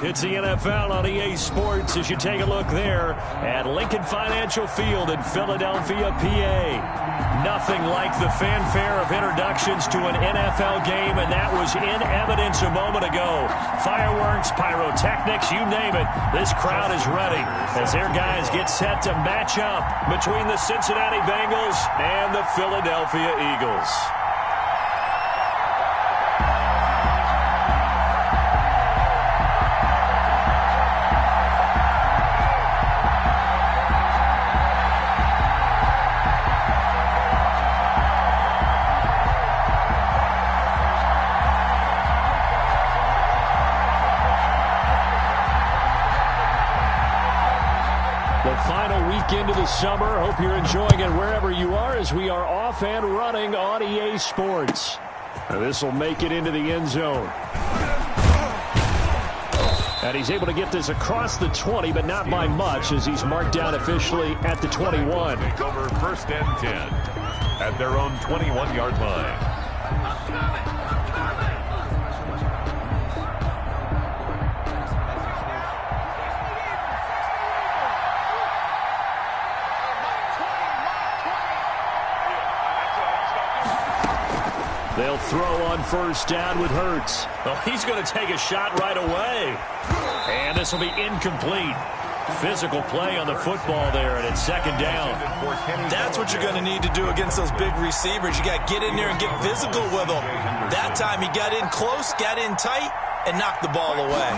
It's the NFL on EA Sports as you take a look there at Lincoln Financial Field in Philadelphia, PA. Nothing like the fanfare of introductions to an NFL game, and that was in evidence a moment ago. Fireworks, pyrotechnics, you name it. This crowd is ready as their guys get set to match up between the Cincinnati Bengals and the Philadelphia Eagles. Into the summer. Hope you're enjoying it wherever you are as we are off and running on EA Sports. This will make it into the end zone. And he's able to get this across the 20, but not by much as he's marked down officially at the 21. Take over 1st and 10 at their own 21-yard line. They'll throw on 1st down with Hurts. Well, he's going to take a shot right away. And this will be incomplete. Physical play on the football there, and it's 2nd down. That's what you're going to need to do against those big receivers. You got to get in there and get physical with them. That time he got in close, got in tight, and knocked the ball away.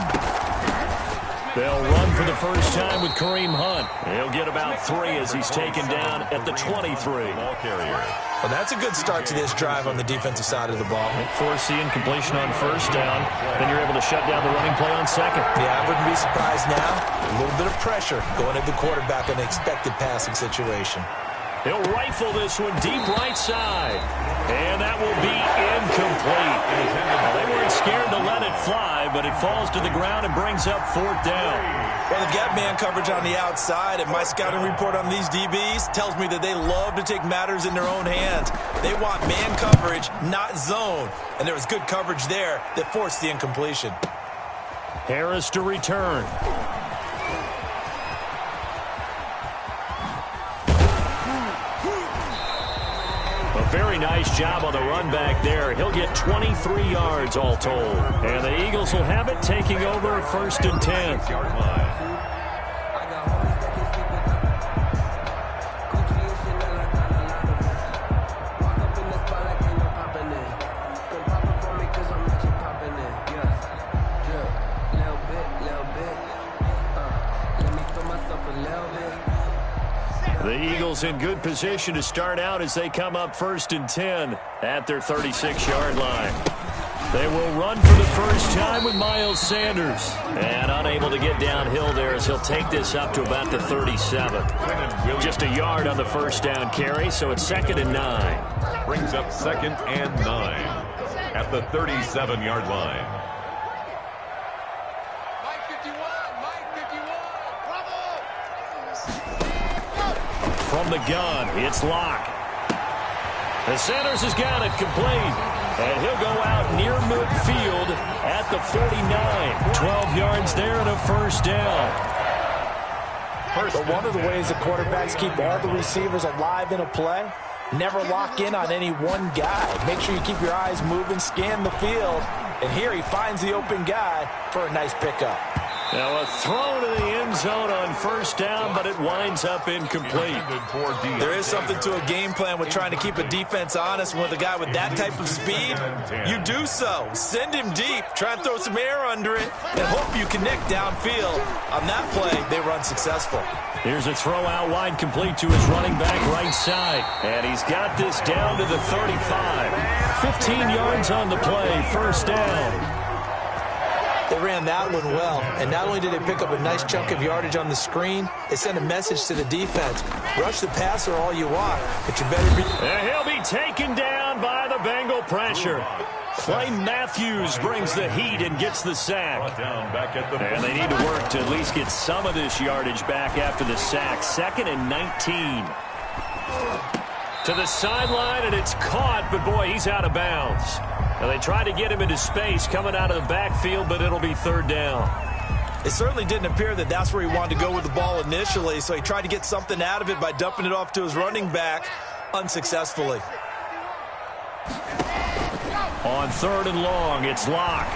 They'll run for the first time with Kareem Hunt. He'll get about 3 as he's taken down at the 23. Ball carrier. Well, that's a good start to this drive on the defensive side of the ball. Force the incompletion on 1st down. Then you're able to shut down the running play on 2nd. Yeah, I wouldn't be surprised now. A little bit of pressure going at the quarterback in an expected passing situation. He'll rifle this one deep right side. And that will be incomplete. They weren't scared to let it fly, but it falls to the ground and brings up 4th down. Well, they've got man coverage on the outside, and my scouting report on these DBs tells me that they love to take matters in their own hands. They want man coverage, not zone. And there was good coverage there that forced the incompletion. Harris to return. A very nice job on the run back there. He'll get 23 yards all told. And the Eagles will have it, taking over 1st and 10. The Eagles in good position to start out as they come up 1st and 10 at their 36-yard line. They will run for the first time with Miles Sanders. And unable to get downhill there as he'll take this up to about the 37. Just a yard on the 1st down carry, so it's 2nd and 9. Brings up 2nd and 9 at the 37-yard line. From the gun, it's Locke. And Sanders has got it complete. And he'll go out near midfield at the 49. 12 yards there and a 1st down. But one of the ways the quarterbacks keep all the receivers alive in a play, never lock in on any one guy. Make sure you keep your eyes moving, scan the field. And here he finds the open guy for a nice pickup. Now a throw to the end zone on 1st down, but it winds up incomplete. There is something to a game plan with trying to keep a defense honest with a guy with that type of speed. You do so. Send him deep. Try and throw some air under it and hope you connect downfield. On that play, they run successful. Here's a throw out wide complete to his running back right side. And he's got this down to the 35. 15 yards on the play. 1st down. They ran that one well, and not only did they pick up a nice chunk of yardage on the screen, they sent a message to the defense. Rush the passer all you want, but you better be... And he'll be taken down by the Bengal pressure. Clay Matthews brings the heat and gets the sack. And they need to work to at least get some of this yardage back after the sack. 2nd and 19. To the sideline, and it's caught, but boy, he's out of bounds. Now they tried to get him into space coming out of the backfield, but it'll be 3rd down. It certainly didn't appear that that's where he wanted to go with the ball initially, so he tried to get something out of it by dumping it off to his running back unsuccessfully. On 3rd and long, it's Locke.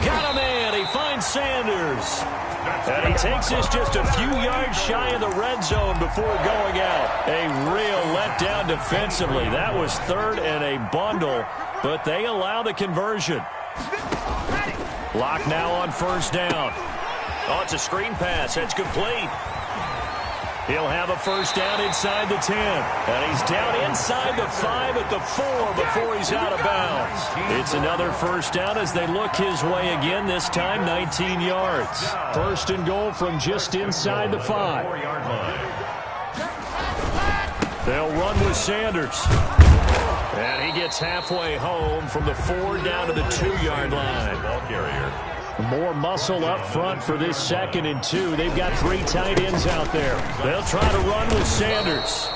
Got him in. He finds Sanders. And he takes this just a few yards shy of the red zone before going out. A real letdown defensively. That was 3rd and a bundle, but they allow the conversion. Locke now on 1st down. Oh, it's a screen pass. That's complete. He'll have a 1st down inside the 10. And he's down inside the 5 at the 4 before he's out of bounds. It's another 1st down as they look his way again, this time 19 yards. 1st and goal from just inside the 5. They'll run with Sanders. And he gets halfway home from the 4 down to the 2-yard line. Ball carrier. More muscle up front for this 2nd and 2. They've got 3 tight ends out there. They'll try to run with Sanders.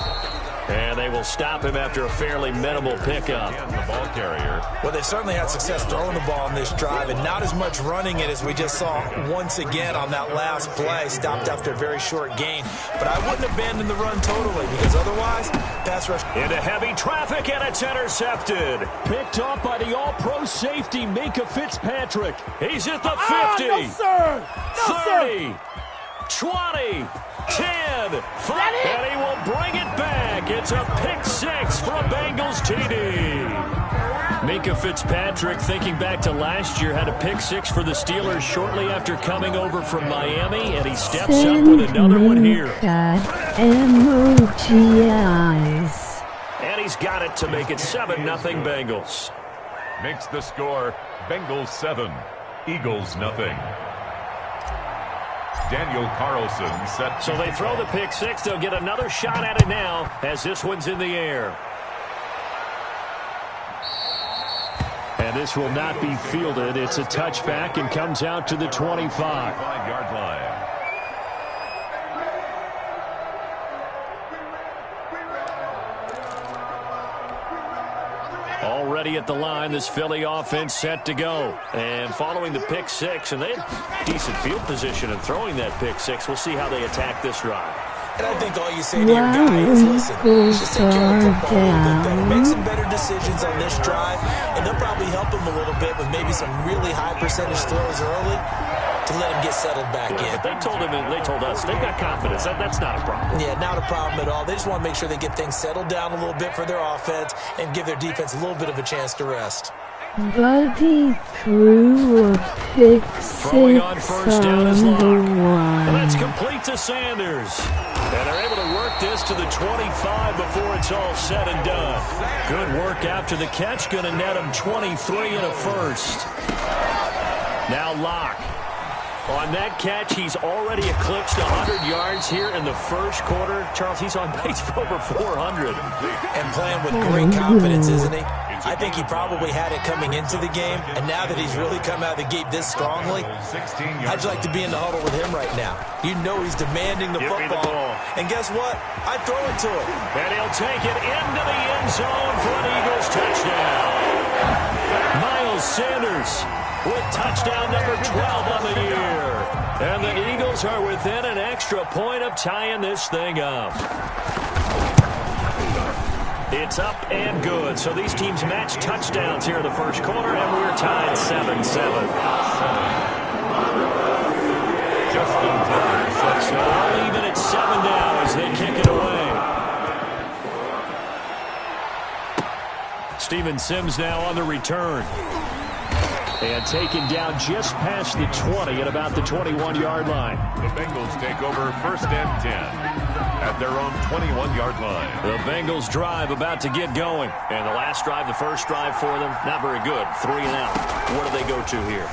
And they will stop him after a fairly minimal pickup. The ball carrier. Well, they certainly had success throwing the ball in this drive, and not as much running it as we just saw once again on that last play. Stopped after a very short gain. But I wouldn't abandon the run totally, because otherwise, pass rush. Into heavy traffic, and it's intercepted. Picked off by the all-pro safety, Minka Fitzpatrick. He's at the 50. No, sir. No, 30. 20. 10, 5, and he will bring it back. It's a pick 6 for a Bengals TD. Minka Fitzpatrick, thinking back to last year, had a pick 6 for the Steelers shortly after coming over from Miami, and he steps up with another one here. And he's got it to make it 7-0 Bengals. Makes the score Bengals 7, Eagles 0. Daniel Carlson set. So they throw the pick 6. They'll get another shot at it now as this one's in the air. And this will not be fielded. It's a touchback and comes out to the 25. 5-yard line. Already at the line, this Philly offense set to go. And following the pick 6, and they had decent field position in throwing that pick 6. We'll see how they attack this drive. And I think all you say to your guy is, listen, just take care of the football a little bit better. Make some better decisions on this drive, and they'll probably help him a little bit with maybe some really high percentage throws early to let him get settled back in. But they told us, they've got confidence. That's not a problem. Yeah, not a problem at all. They just want to make sure they get things settled down a little bit for their offense and give their defense a little bit of a chance to rest. Buddy threw a pick 6 Throwing on 1st down is Locke. and that's complete to Sanders. And they're able to work this to the 25 before it's all said and done. Good work after the catch. Going to net him 23 and a 1st. Now Locke. On that catch, he's already eclipsed 100 yards here in the 1st quarter. Charles, he's on pace for over 400. And playing with great confidence, isn't he? I think he probably had it coming into the game, and now that he's really come out of the gate this strongly, I'd like to be in the huddle with him right now. You know he's demanding the football. And guess what? I'd throw it to him. And he'll take it into the end zone for an Eagles touchdown. Miles Sanders with touchdown number 12 on the year. And the Eagles are within an extra point of tying this thing up. It's up and good. So these teams match touchdowns here in the 1st quarter, and we're tied 7-7. Justin Tucker. So they'll leave it at 7 now as they kick it away. Steven Sims now on the return. And taken down just past the 20 at about the 21-yard line. The Bengals take over 1st and 10 at their own 21-yard line. The Bengals drive about to get going. And the last drive, the 1st drive for them, not very good. 3 and out. What do they go to here?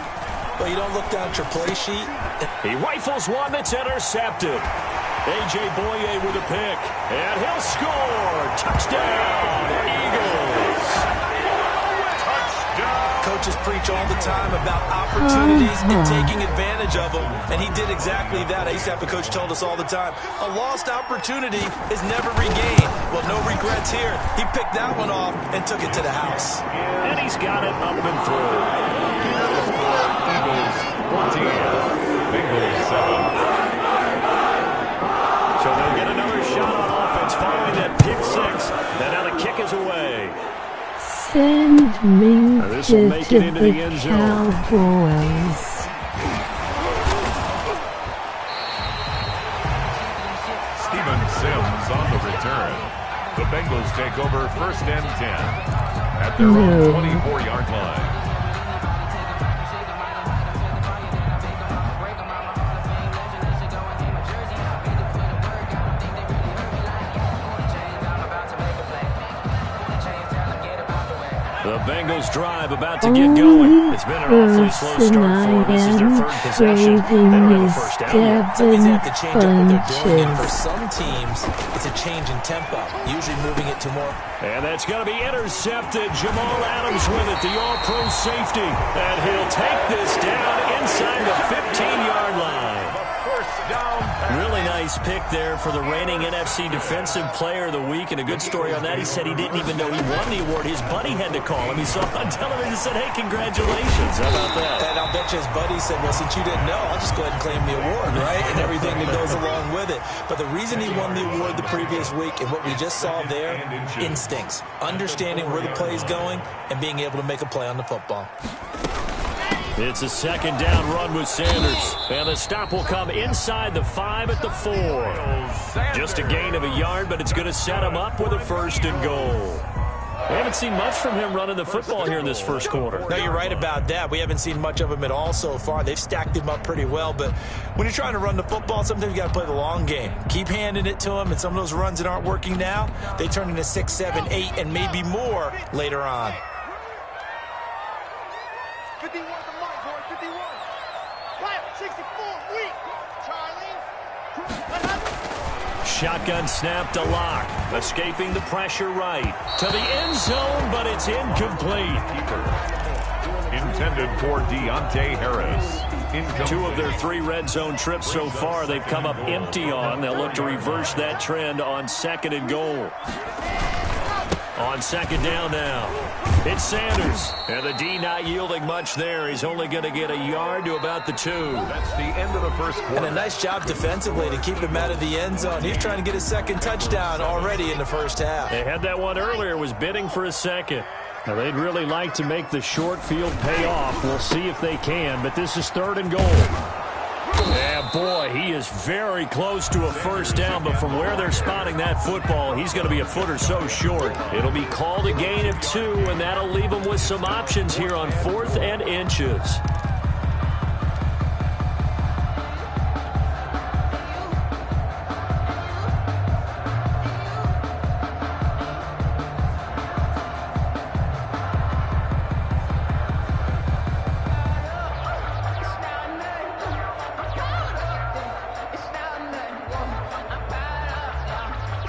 Well, you don't look down at your play sheet. He rifles one that's intercepted. A.J. Boye with a pick. And he'll score. Touchdown, Eagles. Coaches preach all the time about opportunities and taking advantage advantage of them, and he did exactly that. I used to have a coach told us all the time, a lost opportunity is never regained. Well, no regrets here. He picked that one off and took it to the house. And he's got it up and through. Eagles 14, Bengals 7. So they'll get another shot on offense following that pick six. And now the kick is away. Send me This will make it into the end zone. Cowboys. Steven Sims on the return. The Bengals take over 1st and 10 at their own 24-yard line. The Bengals drive about to get going. It's been an awfully slow start for them. This is their 3rd possession. They don't have a first down yet. That means they have to change up what they're doing. And for some teams, it's a change in tempo, usually moving it to more. And that's going to be intercepted. Jamal Adams with it, the all-pro safety. And he'll take this down inside the 15-yard line. Really nice pick there for the reigning NFC Defensive Player of the Week. And a good story on that. He said he didn't even know he won the award. His buddy had to call him. He saw it on television and said, hey, congratulations. How about that? And I'll bet you his buddy said, well, since you didn't know, I'll just go ahead and claim the award, right? And everything that goes along with it. But the reason he won the award the previous week and what we just saw there, instincts. Understanding where the play is going and being able to make a play on the football. It's a 2nd down run with Sanders. And the stop will come inside the 5 at the 4. Just a gain of a yard, but it's going to set him up with a 1st and goal. We haven't seen much from him running the football here in this first quarter. No, you're right about that. We haven't seen much of him at all so far. They've stacked him up pretty well, but when you're trying to run the football, sometimes you got to play the long game. Keep handing it to him, and some of those runs that aren't working now, they turn into 6, 7, 8, and maybe more later on. 51 to Mike, boy, 51. Clap, 64, weak. Charlie. Shotgun snap to Locke. Escaping the pressure right. To the end zone, but it's incomplete. Intended for Deontay Harris. Incomplete. 2 of their 3 red zone trips so far they've come up empty on. They'll look to reverse that trend on 2nd and goal. On 2nd down now. It's Sanders. And the D not yielding much there. He's only going to get a yard to about the 2. That's the end of the first quarter. And a nice job defensively to keep him out of the end zone. He's trying to get his 2nd touchdown already in the first half. They had that one earlier, was bidding for a 2nd. Now, they'd really like to make the short field pay off. We'll see if they can, but this is 3rd and goal. Yeah, boy, he is very close to a first down, but from where they're spotting that football, he's going to be a foot or so short. It'll be called a gain of 2, and that'll leave him with some options here on 4th and inches.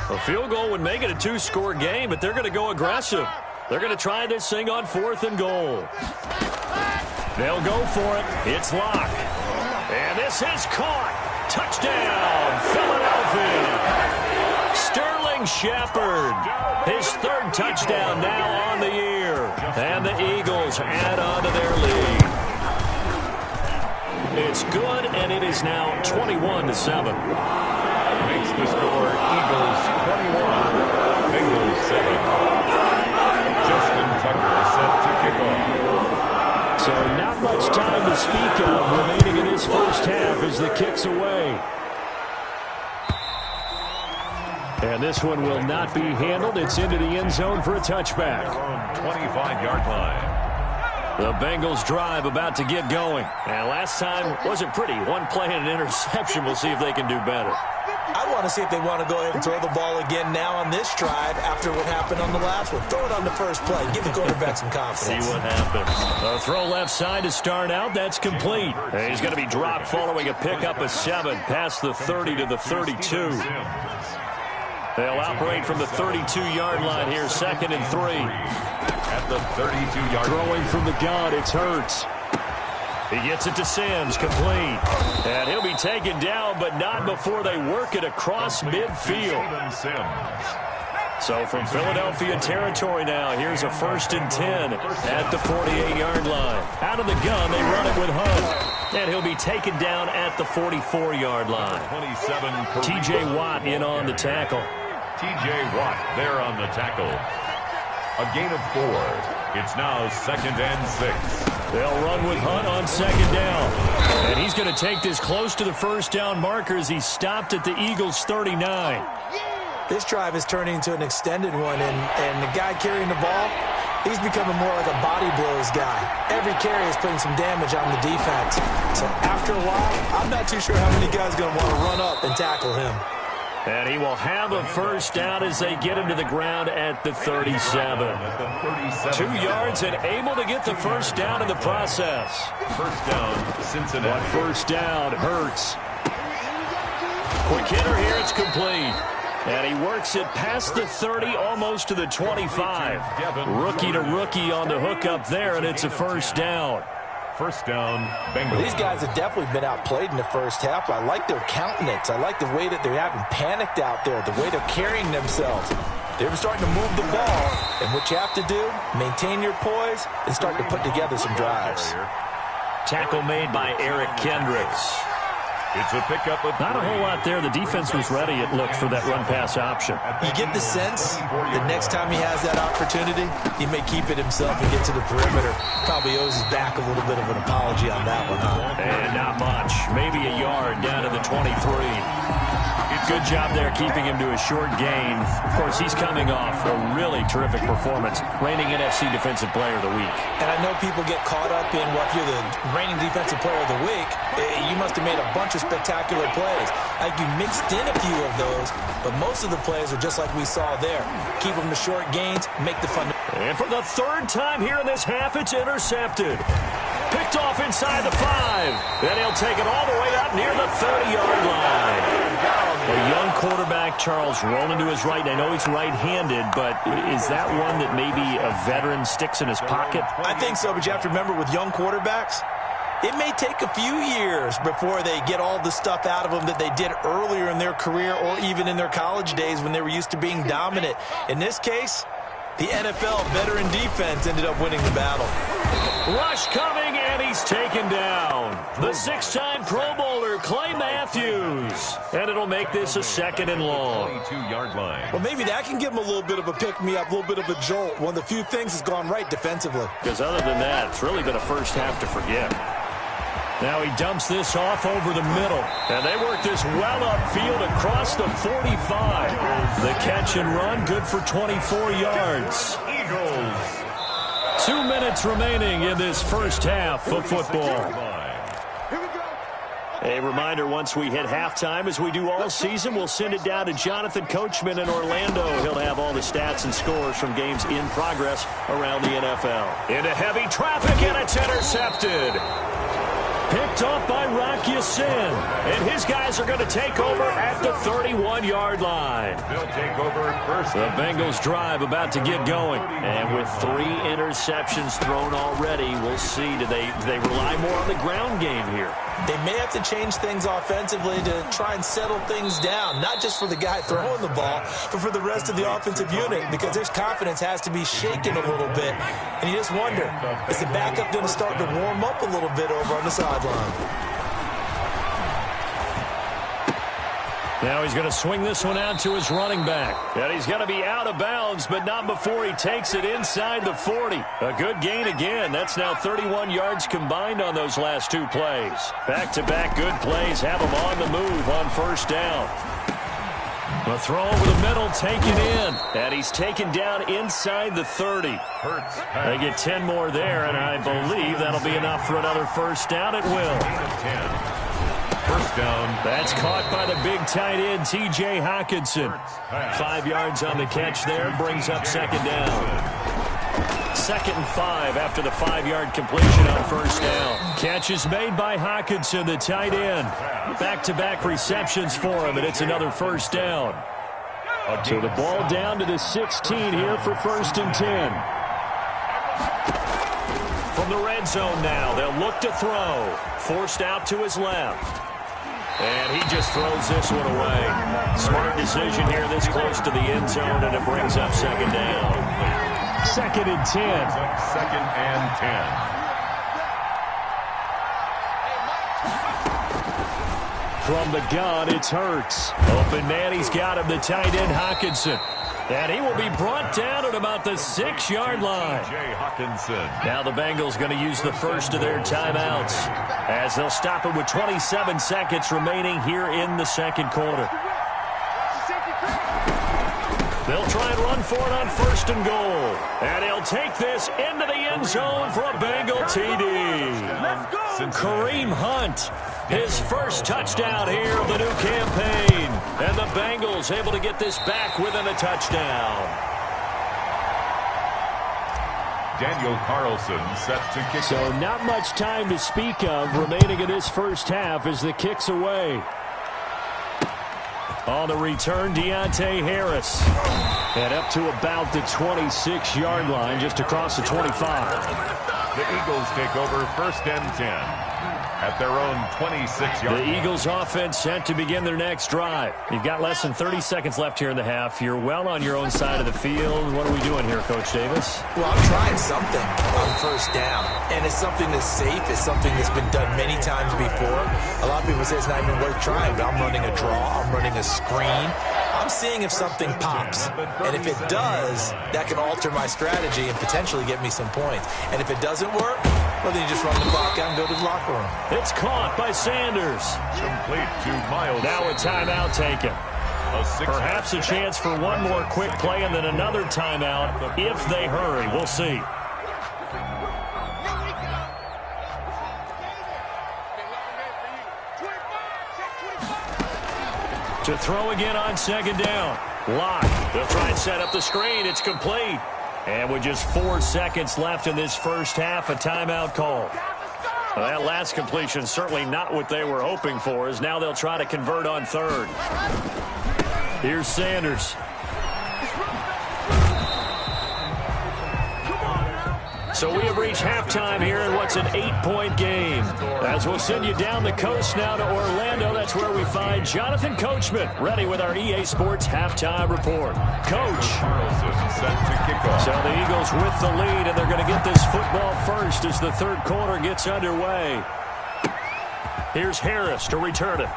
A field goal would make it a 2-score game, but they're going to go aggressive. They're going to try this thing on 4th and goal. They'll go for it. It's Locke. And this is caught. Touchdown, Philadelphia. Sterling Shepard. His 3rd touchdown now on the year. And the Eagles add on to their lead. It's good, and it is now 21-7. Makes the score Eagles 21, Bengals 7. Justin Tucker set to kick off. So not much time to speak of remaining in this first half as the kick's away. And this one will not be handled. It's into the end zone for a touchback. 25-yard line. The Bengals drive about to get going. And last time wasn't pretty. One play and an interception. We'll see if they can do better. I want to see if they want to go ahead and throw the ball again now on this drive after what happened on the last one. Throw it on the first play. Give the quarterback some confidence. See what happens. A throw left side to start out. That's complete. And he's going to be dropped following a pickup of 7 past the 30 to the 32. They'll operate from the 32-yard line here, 2nd and 3. At the 32-yard line. Throwing from the gun, it's Hurts. He gets it to Sims, complete. And he'll be taken down, but not before they work it across midfield. So from Philadelphia territory now, here's a 1st and 10 at the 48-yard line. Out of the gun, they run it with Hunt. And he'll be taken down at the 44-yard line. T.J. Watt in on the tackle. T.J. Watt there on the tackle. A gain of 4. It's now 2nd and 6. They'll run with Hunt on 2nd down. And he's going to take this close to the first down marker as he stopped at the Eagles' 39. This drive is turning into an extended one, and the guy carrying the ball, he's becoming more like a body blows guy. Every carry is putting some damage on the defense. So after a while, I'm not too sure how many guys are going to want to run up and tackle him. And he will have a first down as they get him to the ground at the 37. 2 yards and able to get the first down in the process. First down, Cincinnati. But first down hurts. Quick hitter here, it's complete. And he works it past the 30, almost to the 25. Rookie to rookie on the hook up there, and it's a first down. First down, Bengals. Well, these guys have definitely been outplayed in the first half. I like their countenance. I like the way that they're having panicked out there, the way they're carrying themselves. They're starting to move the ball, and what you have to do, maintain your poise and start to put together some drives. Tackle made by Eric Kendricks. It's a pickup of not a whole lot there. The defense was ready, it looked, for that run-pass option. You get the sense that next time he has that opportunity, he may keep it himself and get to the perimeter. Probably owes his back a little bit of an apology on that one, huh? And not much. Maybe a yard down to the 23. Good job there keeping him to a short gain. Of course, he's coming off a really terrific performance, reigning NFC Defensive Player of the Week. And I know people get caught up in, well, if you're the reigning Defensive Player of the Week, you must have made a bunch of spectacular plays. I think you mixed in a few of those, but most of the plays are just like we saw there. Keep them to short gains, make the fun. And for the 3rd time here in this half, it's intercepted. Picked off inside the 5. Then he'll take it all the way up near the 30-yard line. A young quarterback, Charles, rolling to his right. I know he's right-handed, but is that one that maybe a veteran sticks in his pocket? I think so, but you have to remember with young quarterbacks, it may take a few years before they get all the stuff out of them that they did earlier in their career or even in their college days when they were used to being dominant. In this case, the NFL veteran defense ended up winning the battle. Rush coming, and he's taken down. The 6-time Pro Bowler, Clay Matthews. And it'll make this a 2nd and long. 22-yard line. Well, maybe that can give him a little bit of a pick-me-up, a little bit of a jolt. One of the few things has gone right defensively. Because other than that, it's really been a first half to forget. Now he dumps this off over the middle. And they work this well upfield across the 45. The catch and run, good for 24 yards. Eagles. 2 minutes remaining in this first half of football. A reminder, once we hit halftime, as we do all season, we'll send it down to Jonathan Coachman in Orlando. He'll have all the stats and scores from games in progress around the NFL. Into heavy traffic, and it's intercepted. Picked off by Rock Ya-Sin. And his guys are going to take over at the 31-yard line. They'll take over first. The Bengals drive about to get going. And with 3 interceptions thrown already, we'll see. Do they rely more on the ground game here? They may have to change things offensively to try and settle things down, not just for the guy throwing the ball, but for the rest of the offensive unit, because their confidence has to be shaken a little bit. And you just wonder, is the backup going to start to warm up a little bit over on the sideline? Now he's going to swing this one out to his running back. And he's going to be out of bounds, but not before he takes it inside the 40. A good gain again. That's now 31 yards combined on those last 2 plays. Back-to-back good plays have him on the move on first down. A throw over the middle, taken in. And he's taken down inside the 30. They get 10 more there, and I believe that'll be enough for another first down. It will. First down. That's caught by the big tight end, T.J. Hawkinson. 5 yards on the catch there, brings up 2nd down. 2nd and 5 after the 5-yard completion on first down. Catch is made by Hawkinson, the tight end. Back-to-back receptions for him, and it's another first down. So the ball down to the 16 here for 1st and 10. From from the red zone now. They'll look to throw. Forced out to his left. And he just throws this one away. Smart decision here this close to the end zone, and it brings up second down. 2nd and 10. 2nd and 10. From the gun, it's Hurts. Open man, he's got him, the tight end, Hockenson. And he will be brought down at about the 6-yard line. Jay Hockenson. Now the Bengals going to use the first of their timeouts as they'll stop it with 27 seconds remaining here in the second quarter. They'll try and run for it on 1st and goal. And he'll take this into the end zone for a Bengal TD. Kareem Hunt, his first touchdown here of the new campaign. And the Bengals able to get this back within a touchdown. Daniel Carlson set to kick. So not much time to speak of remaining in this first half as the kick's away. On the return, Deontay Harris. And up to about the 26-yard line, just across the 25. The Eagles take over 1st and 10. At their own 26-yard. The Eagles offense set to begin their next drive. You've got less than 30 seconds left here in the half. You're well on your own side of the field. What are we doing here, Coach Davis? Well, I'm trying something on 1st down. And it's something that's safe. It's something that's been done many times before. A lot of people say it's not even worth trying, but I'm running a draw. I'm running a screen. I'm seeing if something pops. And if it does, that can alter my strategy and potentially get me some points. And if it doesn't work, well, then you just run the clock out and go to the locker room. It's caught by Sanders. Complete to Miles. Now a timeout taken. Perhaps a chance for one more quick play and then another timeout if they hurry. We'll see. To throw again on 2nd down. Lock. They'll try and set up the screen. It's complete. And with just 4 seconds left in this first half, a timeout call. Well, that last completion certainly not what they were hoping for, as now they'll try to convert on 3rd. Here's Sanders. So we have reached halftime here in what's an 8-point game. As we'll send you down the coast now to Orlando, that's where we find Jonathan Coachman, ready with our EA Sports halftime report. Coach. So the Eagles with the lead, and they're going to get this football first as the 3rd quarter gets underway. Here's Harris to return it.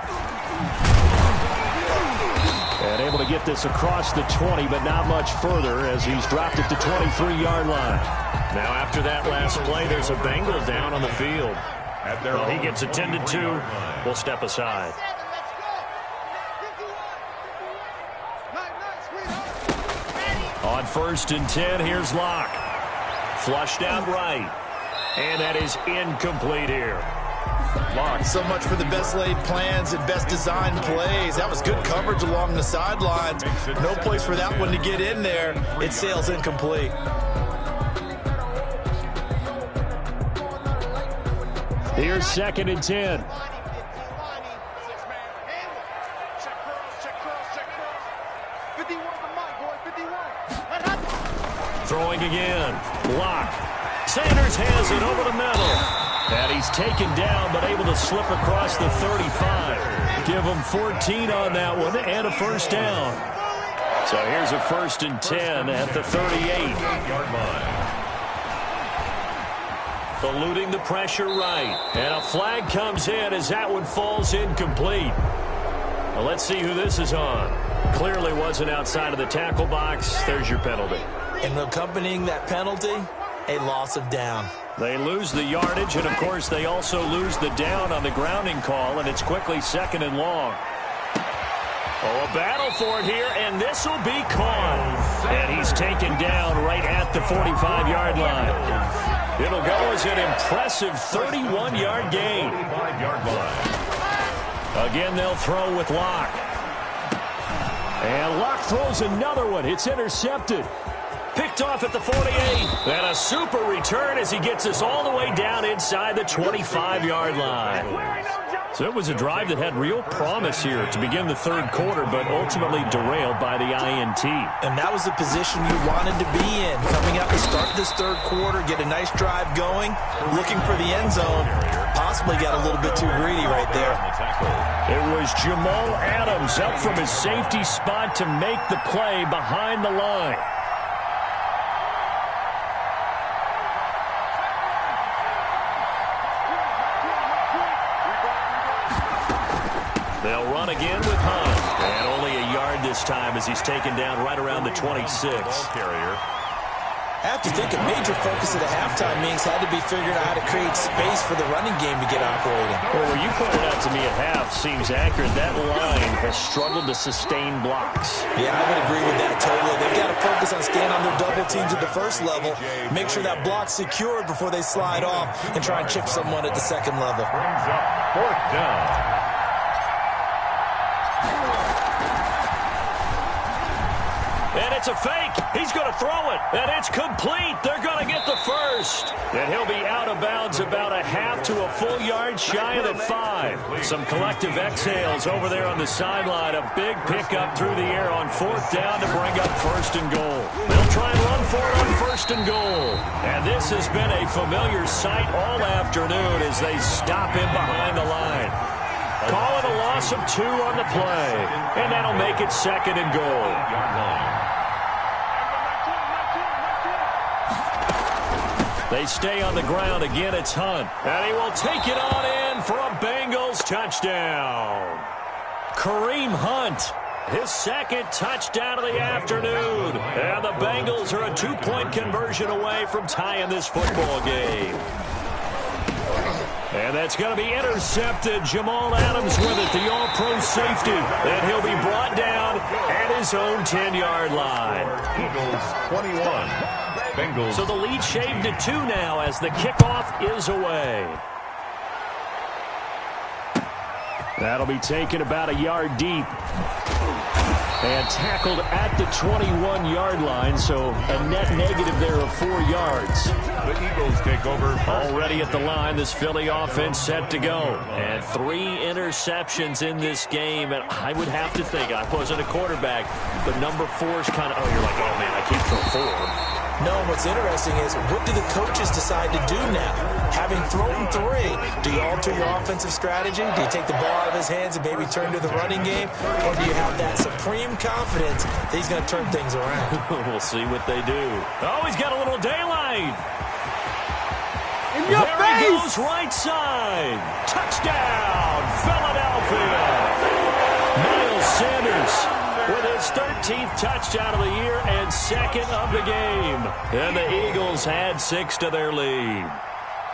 And able to get this across the 20, but not much further as he's dropped it to 23-yard line. Now after that last play, there's a Bengal down on the field. Well, he gets attended to. We'll step aside. On 1st and 10, here's Locke. Flushed out right. And that is incomplete here. Locke, so much for the best laid plans and best designed plays. That was good coverage along the sidelines. No place for that one to get in there. It sails incomplete. Here's 2nd and 10. Throwing again. Block. Sanders has it over the middle. And he's taken down, but able to slip across the 35. Give him 14 on that one and a 1st down. So here's a 1st and 10 at the 38-yard line. Eluding the pressure right. And a flag comes in as that one falls incomplete. Well, let's see who this is on. Clearly wasn't outside of the tackle box. There's your penalty. And accompanying that penalty, a loss of down. They lose the yardage, and, of course, they also lose the down on the grounding call, and it's quickly 2nd and long. Oh, a battle for it here, and this will be caught. And he's taken down right at the 45-yard line. It'll go as an impressive 31-yard gain. Again, they'll throw with Locke. And Locke throws another one. It's intercepted. Picked off at the 48. And a super return as he gets us all the way down inside the 25-yard line. So it was a drive that had real promise here to begin the third quarter, but ultimately derailed by the INT. And that was the position you wanted to be in. Coming out to start this third quarter, get a nice drive going, looking for the end zone. Possibly got a little bit too greedy right there. It was Jamal Adams up from his safety spot to make the play behind the line. They'll run again with Hunt. And only a yard this time as he's taken down right around the 26. Carrier. I have to think a major focus of the halftime meetings had to be figuring out how to create space for the running game to get operating. Well, what you pointed out to me at half seems accurate. That line has struggled to sustain blocks. Yeah, I would agree with that totally. They've got to focus on staying on their double teams at the first level, make sure that block's secured before they slide off, and try and chip someone at the second level. Brings up fourth down. And it's a fake. He's going to throw it. And it's complete. They're going to get the first. And he'll be out of bounds about a half to a full yard shy of the 5. Some collective exhales over there on the sideline. A big pickup through the air on fourth down to bring up first and goal. They'll try and run for it on first and goal. And this has been a familiar sight all afternoon as they stop him behind the line. Call it a loss of 2 on the play. And that'll make it second and goal. They stay on the ground. Again, it's Hunt. And he will take it on in for a Bengals touchdown. Kareem Hunt, his second touchdown of the afternoon. And the Bengals are a 2-point conversion away from tying this football game. And that's going to be intercepted. Jamal Adams with it, the all-pro safety. And he'll be brought down at his own 10-yard line. Eagles 21. Bengals. So the lead shaved to 2 now as the kickoff is away. That'll be taken about a yard deep. And tackled at the 21-yard line, so a net negative there of 4 yards. The Eagles take over. Already at the line, this Philly offense set to go. And 3 interceptions in this game. And I would have to think, I wasn't a quarterback, but number 4 is kind of, oh, you're like, oh, man, I can't throw 4. No, what's interesting is what do the coaches decide to do now? Having thrown 3, do you alter your offensive strategy? Do you take the ball out of his hands and maybe turn to the running game? Or do you have that supreme confidence that he's going to turn things around? We'll see what they do. Oh, he's got a little daylight. In your there face! He goes right side. Touchdown, Philadelphia. Miles Sanders with his 13th touchdown of the year and second of the game. And the Eagles add 6 to their lead.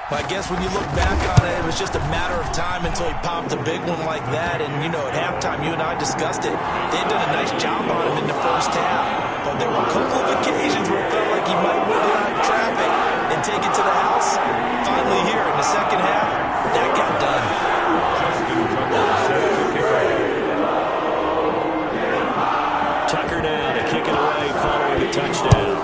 I guess when you look back on it, it was just a matter of time until he popped a big one like that. And, you know, at halftime, you and I discussed it. They'd done a nice job on him in the first half. But there were a couple of occasions where it felt like he might whip it out of traffic and take it to the house. Finally here in the second half, that got done. Tucker down to kick it away following the touchdown.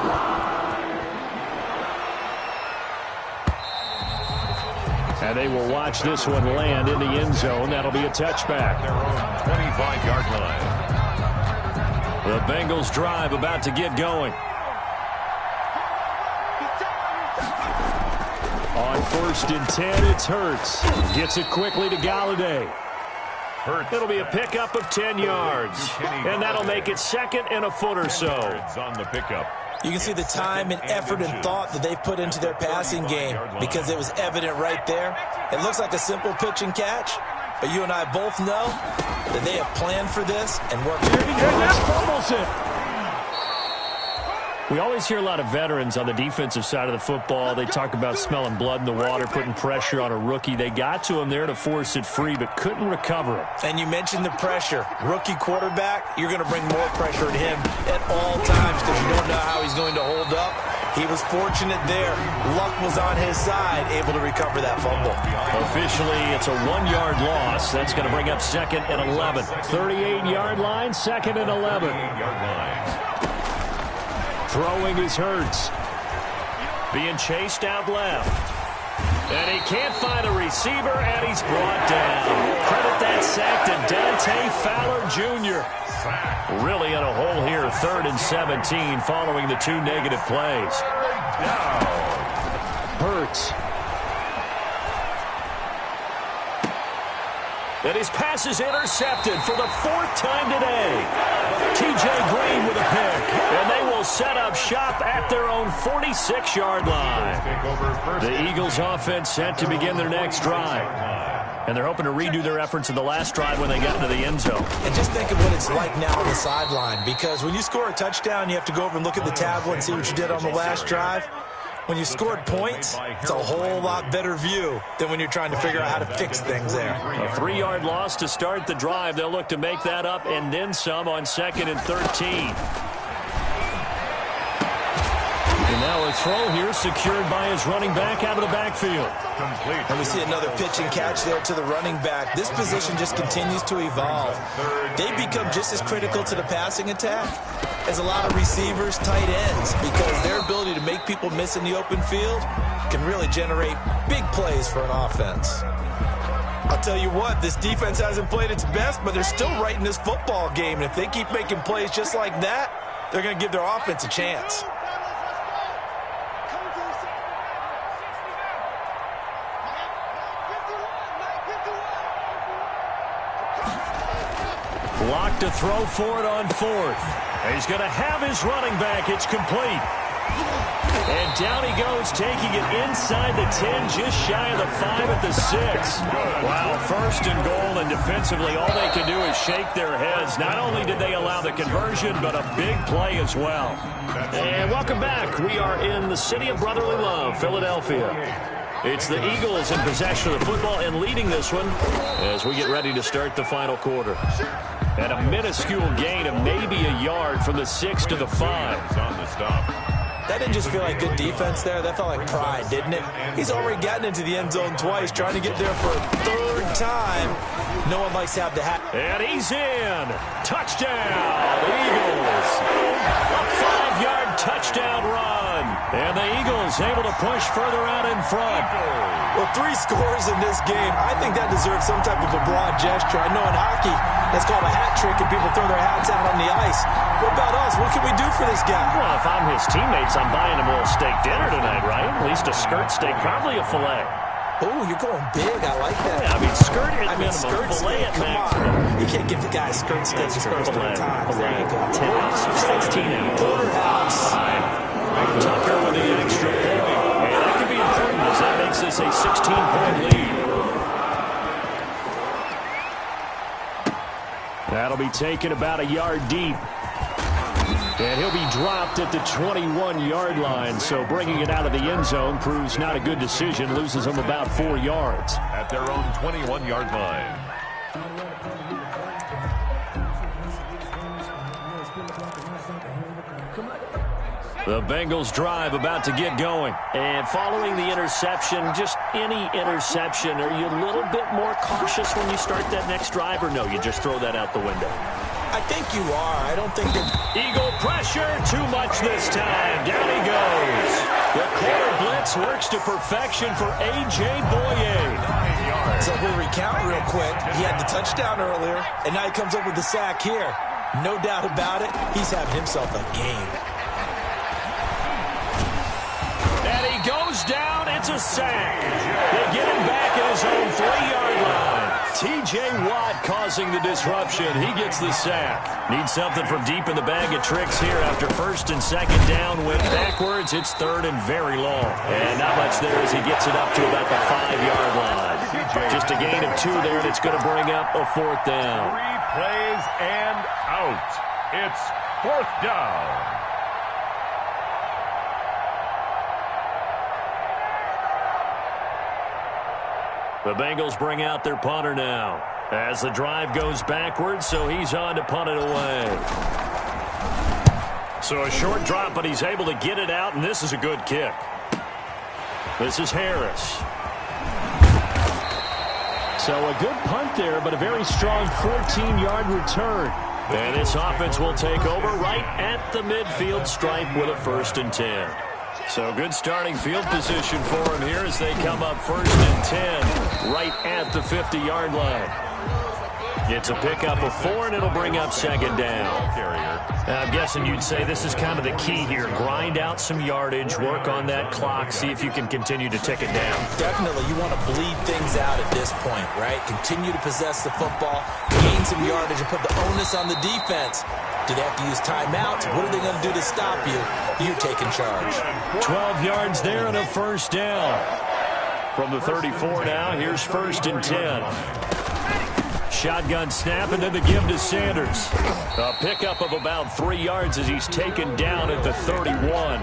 And they will watch this one land in the end zone. That'll be a touchback. Their own 25-yard line. The Bengals drive about to get going. On first and 10, it's Hurts. Gets it quickly to Galladay. Hurts. It'll be a pickup of 10 yards. And that'll make it second and a foot or so. On the pickup. You can see the time and effort and thought that they put into their passing game because it was evident right there. It looks like a simple pitch and catch, but you and I both know that they have planned for this and worked. Fumbles it. We always hear a lot of veterans on the defensive side of the football. They talk about smelling blood in the water, putting pressure on a rookie. They got to him there to force it free, but couldn't recover it. And you mentioned the pressure. Rookie quarterback, you're going to bring more pressure at him at all times because you don't know how he's going to hold up. He was fortunate there. Luck was on his side, able to recover that fumble. Officially, it's a 1-yard loss. That's going to bring up second and 11. 38-yard line, second and 11. 8-yard line. Throwing is Hurts. Being chased out left. And he can't find a receiver, and he's brought down. Dante Fowler Jr. Really in a hole here, 3rd and 17 following the 2 negative plays. Hurts. And his pass is intercepted for the 4th time today. T.J. Green with a pick. And they will set up shop at their own 46-yard line. The Eagles offense set to begin their next drive. And they're hoping to redo their efforts in the last drive when they got into the end zone. And just think of what it's like now on the sideline. Because when you score a touchdown, you have to go over and look at the tablet and see what you did on the last drive. When you scored points, it's a whole lot better view than when you're trying to figure out how to fix things there. A 3-yard loss to start the drive. They'll look to make that up and then some on 2nd and 13. And now a throw here secured by his running back out of the backfield. Complete. And we see another pitch and catch there to the running back. This position just continues to evolve. They become just as critical to the passing attack as a lot of receivers, tight ends, because their ability to make people miss in the open field can really generate big plays for an offense. I'll tell you what, this defense hasn't played its best, but they're still right in this football game. And if they keep making plays just like that, they're going to give their offense a chance. Lock to throw for it on 4th. He's going to have his running back. It's complete. And down he goes, taking it inside the 10, just shy of the 5 at the 6. Wow, 1st and goal, and defensively all they can do is shake their heads. Not only did they allow the conversion, but a big play as well. And welcome back. We are in the city of brotherly love, Philadelphia. It's the Eagles in possession of the football and leading this one as we get ready to start the final quarter. And a minuscule gain of maybe a yard from the 6 to the 5. On the stop. That didn't just feel like good defense there. That felt like pride, didn't it? He's already gotten into the end zone twice, trying to get there for a 3rd time. No one likes to have the hat. And he's in. Touchdown, Eagles. A 5-yard touchdown run. And the Eagles able to push further out in front. Well, 3 scores in this game. I think that deserves some type of a broad gesture. I know in hockey, that's called a hat trick, and people throw their hats out on the ice. What about us? What can we do for this guy? Well, if I'm his teammates, I'm buying him a little steak dinner tonight, right? At least a skirt steak, probably a filet. Oh, you're going big. I like that. Yeah, I mean, skirt at minimum, filet at max. You can't give the guy a skirt steak his first 3 times. There you go. 10 ounces, 16 ounces. Porterhouse. Tucker with the extra point. And that could be important as that makes this a 16-point lead. That'll be taken about a yard deep. And he'll be dropped at the 21-yard line, so bringing it out of the end zone proves not a good decision, loses him about 4 yards. At their own 21-yard line. The Bengals drive about to get going. And following the interception, just any interception, are you a little bit more cautious when you start that next drive, or no, you just throw that out the window? I think you are. I don't think that... Eagle pressure, too much this time. Down he goes. The quarter blitz works to perfection for A.J. Boye. So we'll recount real quick. He had the touchdown earlier, and now he comes up with the sack here. No doubt about it, he's having himself a game. And he goes down. It's a sack. They get him back at his own 3-yard line. T.J. Watt causing the disruption. He gets the sack. Needs something from deep in the bag of tricks here after 1st and 2nd down. Went backwards. It's 3rd and very long. And not much there as he gets it up to about the 5-yard line. Just a gain of 2 there, and it's going to bring up a 4th down. 3 plays and out. It's 4th down. The Bengals bring out their punter now as the drive goes backwards, so he's on to punt it away. So a short drop, but he's able to get it out, and this is a good kick. This is Harris. So a good punt there, but a very strong 14-yard return. And this offense will take over right at the midfield stripe with a 1st and 10. So good starting field position for him here as they come up 1st and 10 right at the 50-yard line. It's a pickup of 4, and it'll bring up second down. I'm guessing you'd say this is kind of the key here. Grind out some yardage, work on that clock, see if you can continue to tick it down. Definitely, you want to bleed things out at this point, right? Continue to possess the football, gain some yardage, and put the onus on the defense. Do they have to use timeouts? What are they going to do to stop you? You're taking charge. 12 yards there and a first down. From the 34 now, here's 1st and 10. Shotgun snap, and then the give to Sanders. A pickup of about 3 yards as he's taken down at the 31.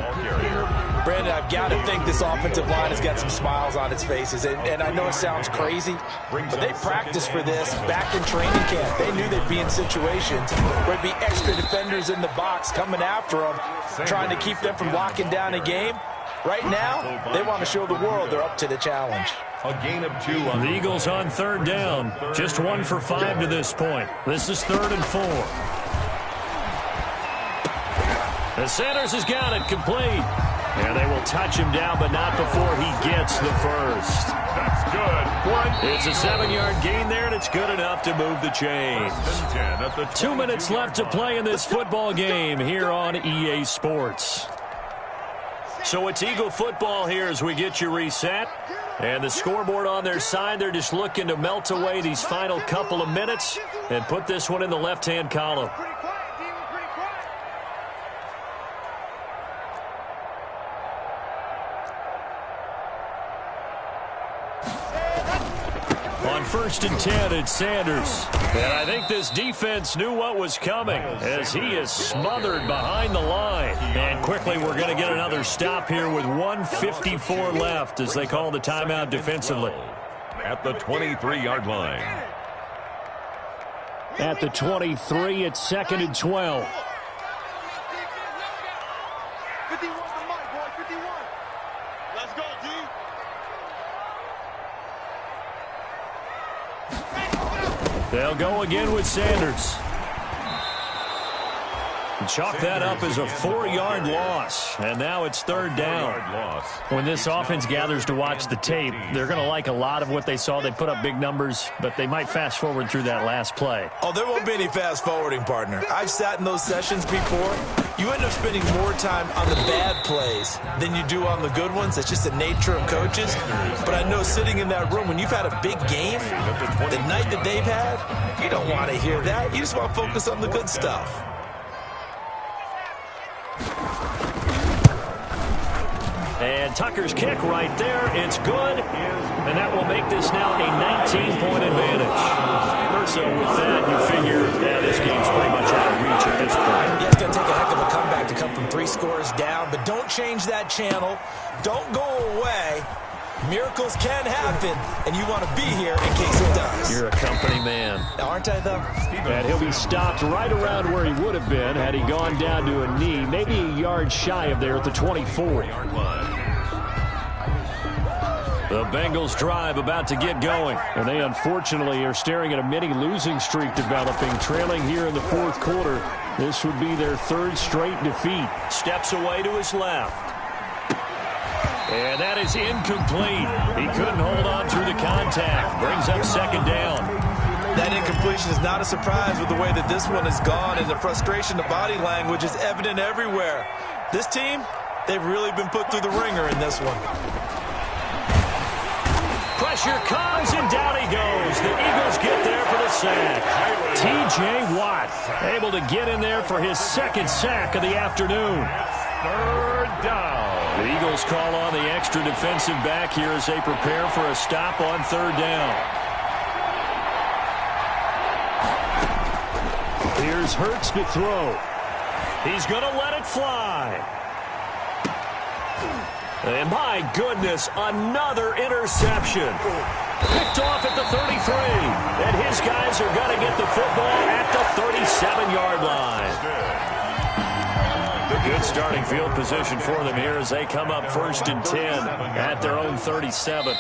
Brandon, I've got to think this offensive line has got some smiles on its faces. And I know it sounds crazy, but they practiced for this back in training camp. They knew they'd be in situations where there'd be extra defenders in the box coming after them, trying to keep them from locking down a game. Right now, they want to show the world they're up to the challenge. A gain of 2. The Eagles on 3rd down. Just 1 for 5 to this point. This is 3rd and 4. The Sanders has got it complete. And they will touch him down, but not before he gets the first. That's good. It's a 7-yard gain there, and it's good enough to move the chains. 2 minutes left to play in this football game here on EA Sports. So it's Eagle football here as we get you reset. And the scoreboard on their side, they're just looking to melt away these final couple of minutes and put this one in the left-hand column. On 1st and 10, it's Sanders. And I think this defense knew what was coming as he is smothered behind the line. And quickly we're going to get another stop here with 1:54 left as they call the timeout defensively. At the 23-yard line. At the 23, it's 2nd and 12. 51 to Mike, boy, 51. Let's go, D. They'll go again with Sanders. Chalk that up as a 4-yard loss, and now it's 3rd down. When this offense gathers to watch the tape, they're going to like a lot of what they saw. They put up big numbers, but they might fast forward through that last play. Oh, there won't be any fast forwarding, partner. I've sat in those sessions before. You end up spending more time on the bad plays than you do on the good ones. It's just the nature of coaches. But I know sitting in that room, when you've had a big game, the night that they've had, you don't want to hear that. You just want to focus on the good stuff. And Tucker's kick right there. It's good. And that will make this now a 19-point advantage. So with that, you figure, yeah, this game's pretty much out of reach at this point. Yeah, it's going to take a heck of a comeback to come from 3 scores down. But don't change that channel. Don't go away. Miracles can happen, and you want to be here in case it does. You're a company man. Aren't I, though? And he'll be stopped right around where he would have been had he gone down to a knee, maybe a yard shy of there at the 24. The Bengals drive about to get going, and they unfortunately are staring at a mini losing streak developing, trailing here in the 4th quarter. This would be their 3rd straight defeat. Steps away to his left. And that is incomplete. He couldn't hold on through the contact. Brings up 2nd down. That incompletion is not a surprise with the way that this one has gone, and the frustration, the body language is evident everywhere. This team, they've really been put through the ringer in this one. Pressure comes, and down he goes. The Eagles get there for the sack. T.J. Watt able to get in there for his 2nd sack of the afternoon. 3rd down. The Eagles call on the extra defensive back here as they prepare for a stop on 3rd down. Here's Hurts to throw. He's going to let it fly. And my goodness, another interception. Picked off at the 33. And his guys are going to get the football at the 37-yard line. Good starting field position for them here as they come up 1st and 10 at their own 37.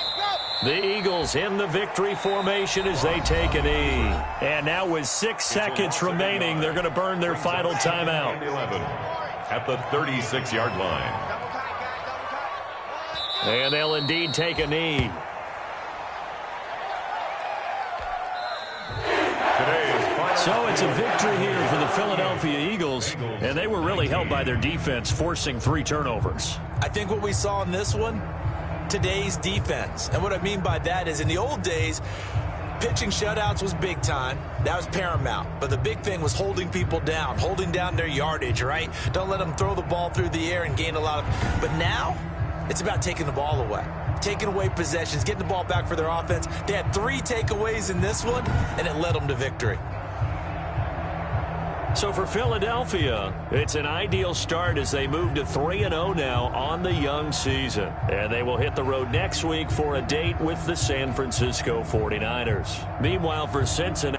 The Eagles in the victory formation as they take a knee. And now with 6 seconds remaining, they're going to burn their final timeout. 11 at the 36-yard line. And they'll indeed take a knee. Today So it's a victory here for the Philadelphia Eagles, and they were really helped by their defense, forcing 3 turnovers. I think what we saw in this one, today's defense. And what I mean by that is in the old days, pitching shutouts was big time. That was paramount. But the big thing was holding people down, holding down their yardage, right? Don't let them throw the ball through the air and gain a lot of... But now, it's about taking the ball away. Taking away possessions, getting the ball back for their offense. They had 3 takeaways in this one, and it led them to victory. So for Philadelphia, it's an ideal start as they move to 3-0 now on the young season. And they will hit the road next week for a date with the San Francisco 49ers. Meanwhile, for Cincinnati,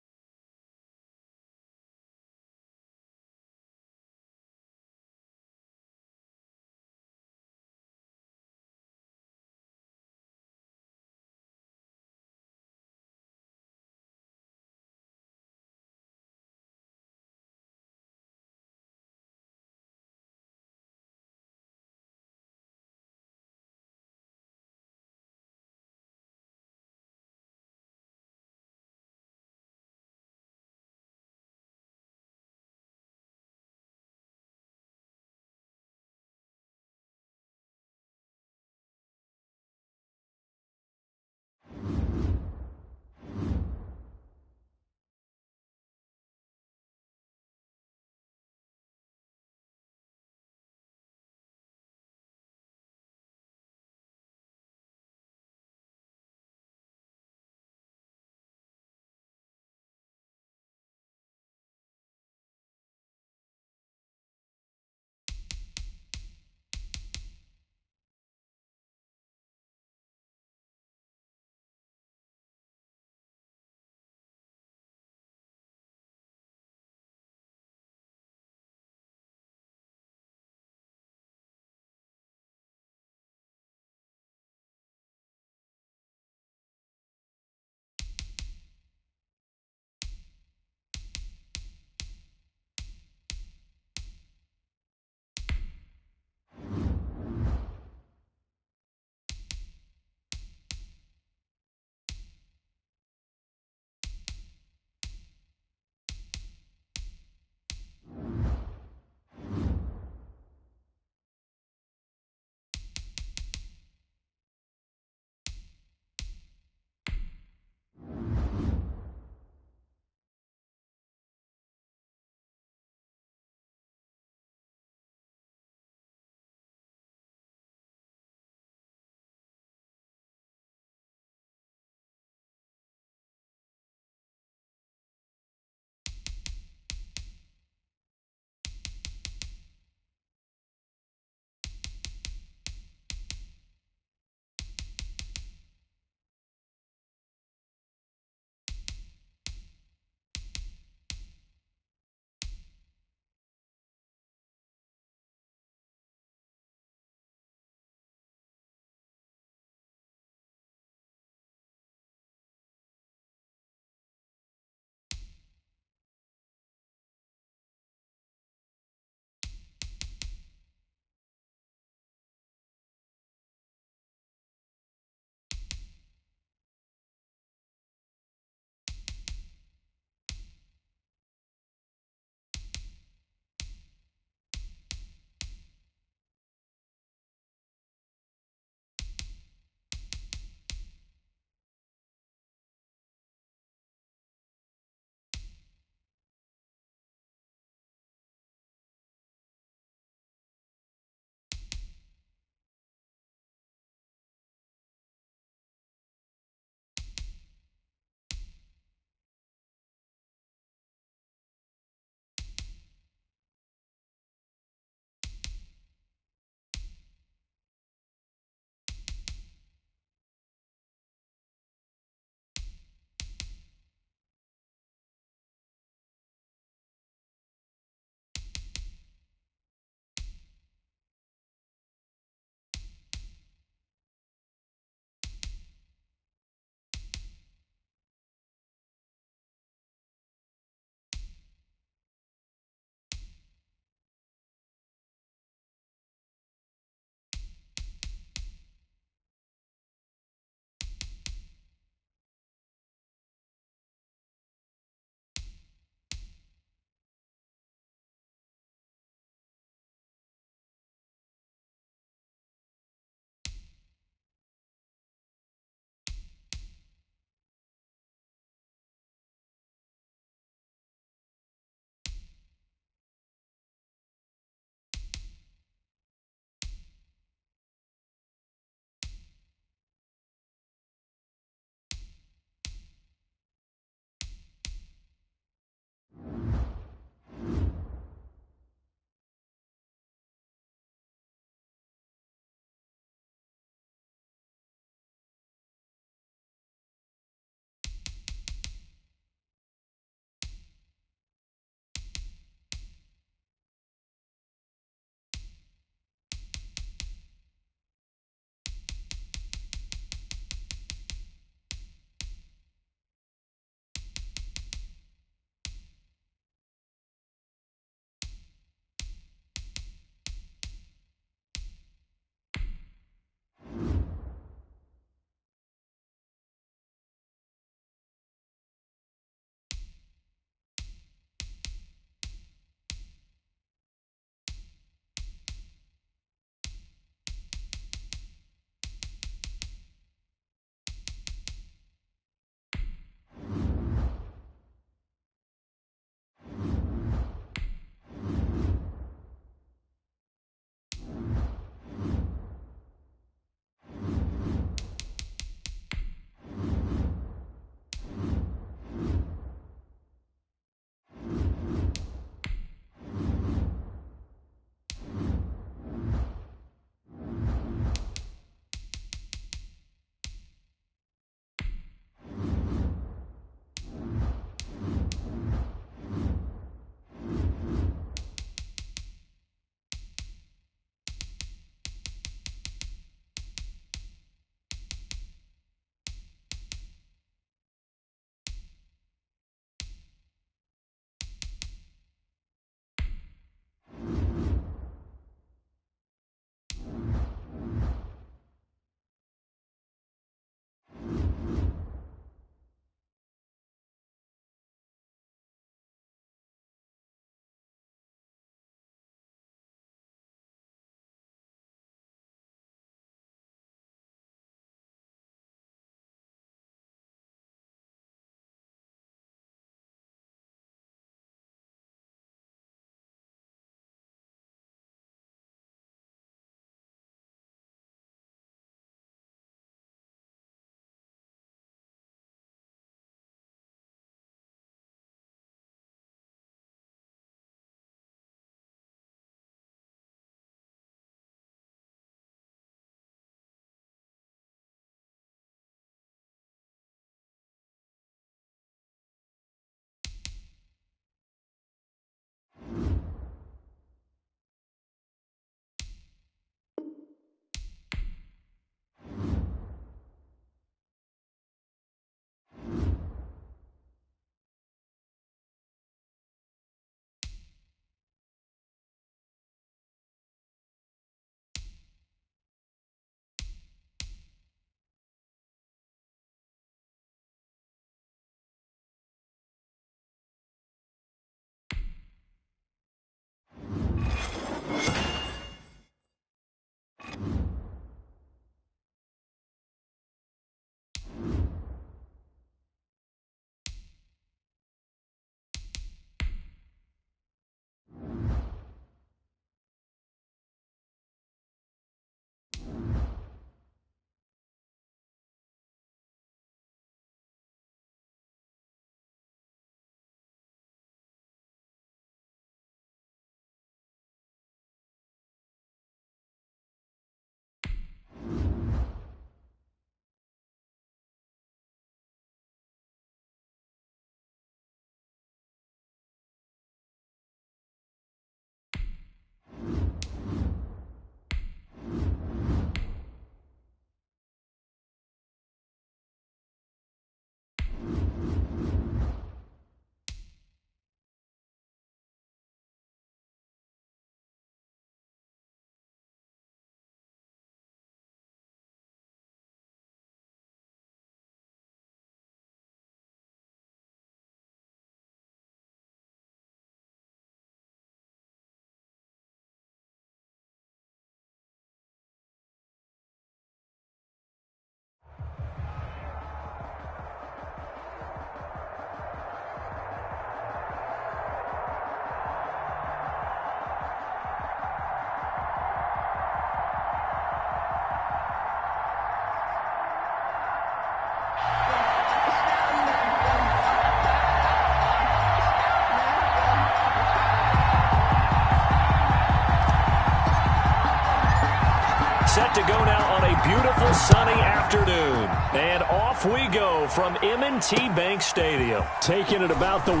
a sunny afternoon. And off we go from M&T Bank Stadium. Taking it about the 1.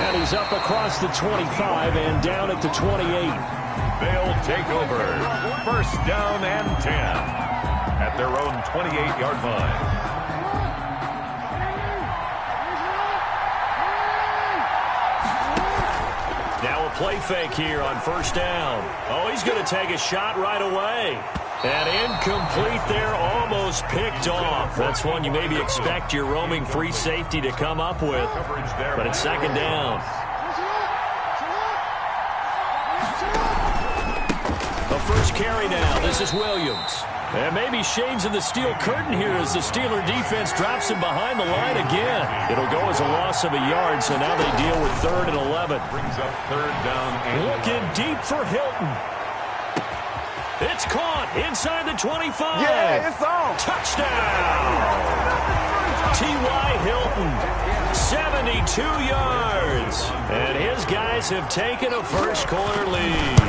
And he's up across the 25 and down at the 28. They'll take over. First down and 10 at their own 28-yard line. Now a play fake here on first down. Oh, he's going to take a shot right away. And incomplete there, almost picked off. That's one you maybe expect your roaming free safety to come up with. But it's second down. The first carry now. This is Williams. And maybe shades of the steel curtain here as the Steeler defense drops him behind the line again. It'll go as a loss of a yard, so now they deal with 3rd and 11. Brings up 3rd down. Looking deep for Hilton. It's caught inside the 25. Yeah, it's on. Touchdown. T.Y. Hilton, 72 yards. And his guys have taken a first-quarter lead.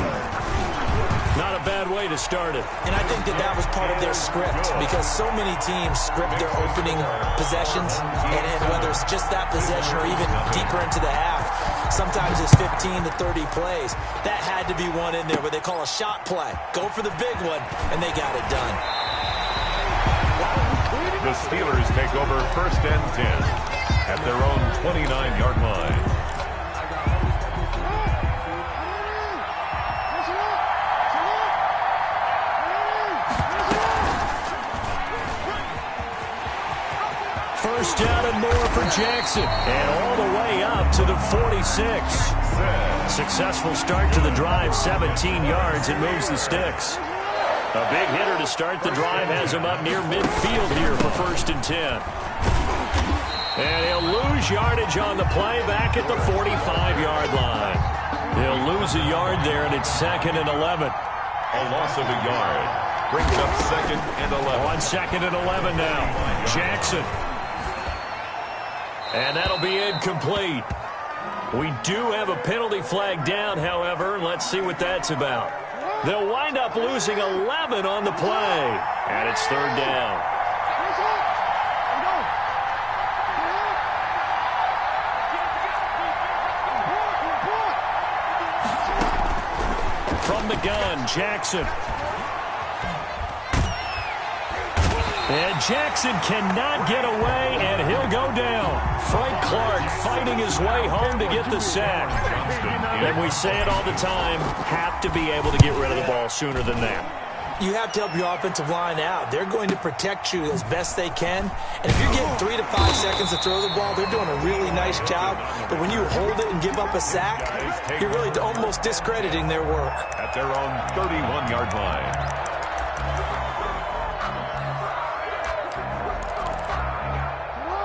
Not a bad way to start it. And I think that was part of their script because so many teams script their opening possessions, and whether it's just that possession or even deeper into the half, sometimes it's 15 to 30 plays. That had to be one in there where they call a shot play. Go for the big one, and they got it done. The Steelers take over first and 10 at their own 29-yard line. First down and more for Jackson. And all the way up to the 46. Successful start to the drive, 17 yards, and moves the sticks. A big hitter to start the drive has him up near midfield here for first and 10. And he'll lose yardage on the play back at the 45-yard line. He'll lose a yard there, and it's 2nd and 11. A loss of a yard. Brings up 2nd and 11. On 2nd and 11 now. Jackson. And that'll be incomplete. We do have a penalty flag down, however. Let's see what that's about. They'll wind up losing 11 on the play. And it's 3rd down. From the gun, Jackson. And Jackson cannot get away, and he'll go down. Frank Clark fighting his way home to get the sack. And we say it all the time, have to be able to get rid of the ball sooner than that. You have to help your offensive line out. They're going to protect you as best they can. And if you're getting 3 to 5 seconds to throw the ball, they're doing a really nice job. But when you hold it and give up a sack, you're really almost discrediting their work. At their own 31-yard line.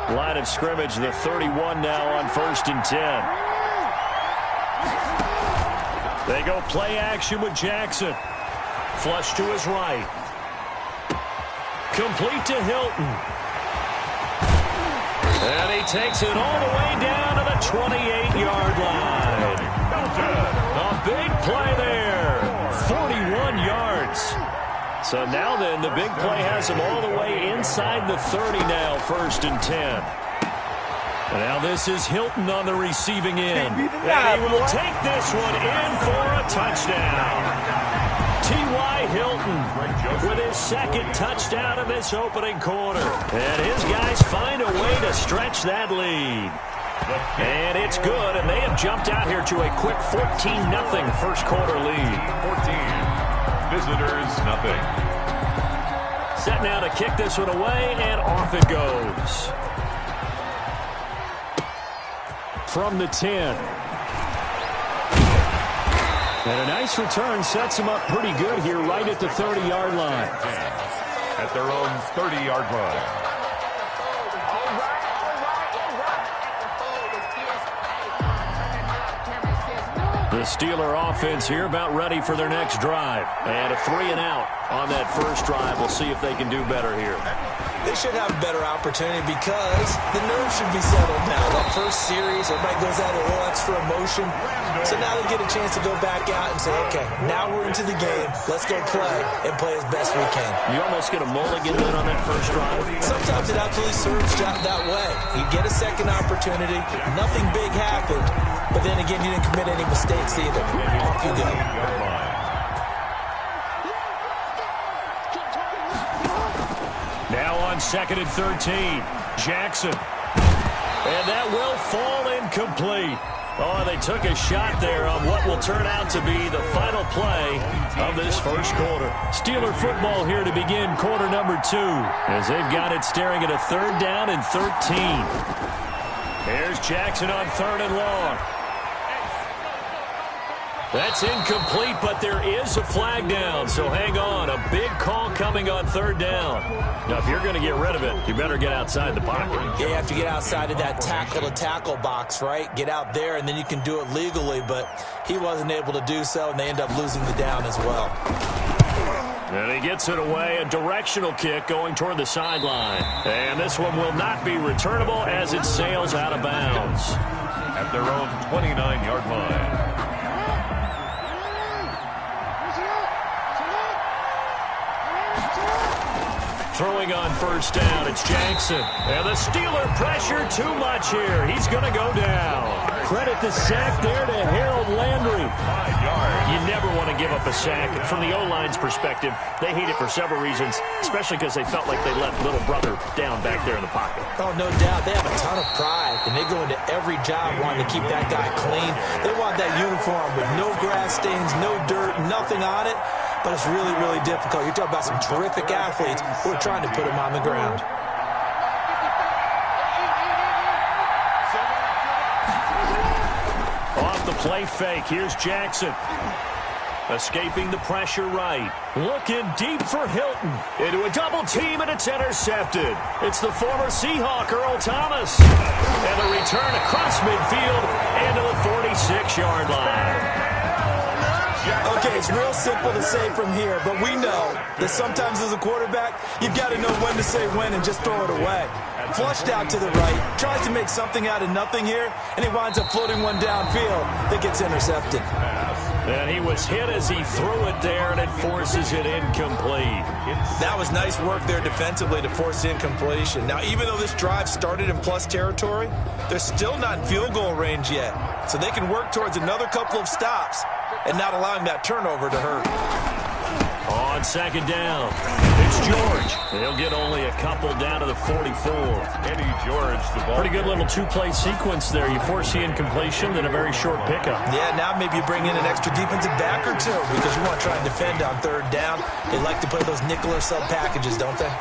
Line of scrimmage, the 31 now on first and 10. They go play action with Jackson. Flush to his right. Complete to Hilton. And he takes it all the way down to the 28-yard line. A big play there. 41 yards. So now then, the big play has him all the way inside the 30 now, first and 10. And now this is Hilton on the receiving end. And he will take this one in for a touchdown. T.Y. Hilton with his 2nd touchdown in this opening quarter. And his guys find a way to stretch that lead. And it's good, and they have jumped out here to a quick 14-0 first quarter lead. 14. Visitors, nothing. Set now to kick this one away, and off it goes. From the 10. And a nice return sets him up pretty good here right at the 30-yard line. At their own 30-yard line. The Steeler offense here about ready for their next drive. And a 3-and-out on that first drive. We'll see if they can do better here. They should have a better opportunity because the nerves should be settled now. That first series, everybody goes out a little extra emotion. So now they get a chance to go back out and say, okay, now we're into the game. Let's go play and play as best we can. You almost get a mulligan then on that first drive. Sometimes it absolutely serves that way. You get a second opportunity. Nothing big happened. But then again, you didn't commit any mistakes either. Off you go. Now on 2nd and 13, Jackson. And that will fall incomplete. Oh, they took a shot there on what will turn out to be the final play of this first quarter. Steeler football here to begin quarter number 2 as they've got it staring at a 3rd down and 13. Here's Jackson on 3rd and long. That's incomplete, but there is a flag down, so hang on. A big call coming on 3rd down. Now, if you're going to get rid of it, you better get outside the pocket. Yeah, you have to get outside of that tackle-to-tackle box, right? Get out there, and then you can do it legally, but he wasn't able to do so, and they end up losing the down as well. And he gets it away, a directional kick going toward the sideline. And this one will not be returnable as it sails out of bounds. At their own 29-yard line. Throwing on 1st down, it's Jackson. And the Steeler pressure too much here. He's going to go down. Credit the sack there to Harold Landry. You never want to give up a sack. From the O-line's perspective, they hate it for several reasons, especially because they felt like they let little brother down back there in the pocket. Oh, no doubt. They have a ton of pride, and they go into every job wanting to keep that guy clean. They want that uniform with no grass stains, no dirt, nothing on it. But it's really, really difficult. You're talking about some terrific athletes who are trying to put him on the ground. Off the play fake, here's Jackson. Escaping the pressure right. Looking deep for Hilton. Into a double team, and it's intercepted. It's the former Seahawk, Earl Thomas. And the return across midfield and to the 46-yard line. Okay, it's real simple to say from here, but we know that sometimes as a quarterback, you've got to know when to say when and just throw it away. Flushed out to the right, tries to make something out of nothing here, and he winds up floating one downfield that gets intercepted. And he was hit as he threw it there, and it forces it incomplete. That was nice work there defensively to force incompletion. Now, even though this drive started in plus territory, they're still not in field goal range yet. So they can work towards another couple of stops and not allowing that turnover to hurt. On 2nd down, it's George. He'll get only a couple down to the 44. Eddie George, the ball. Pretty good little 2-play sequence there. You force the incompletion, then a very short pickup. Yeah, now maybe you bring in an extra defensive back or two because you want to try and defend on 3rd down. They like to play those nickel or sub packages, don't they?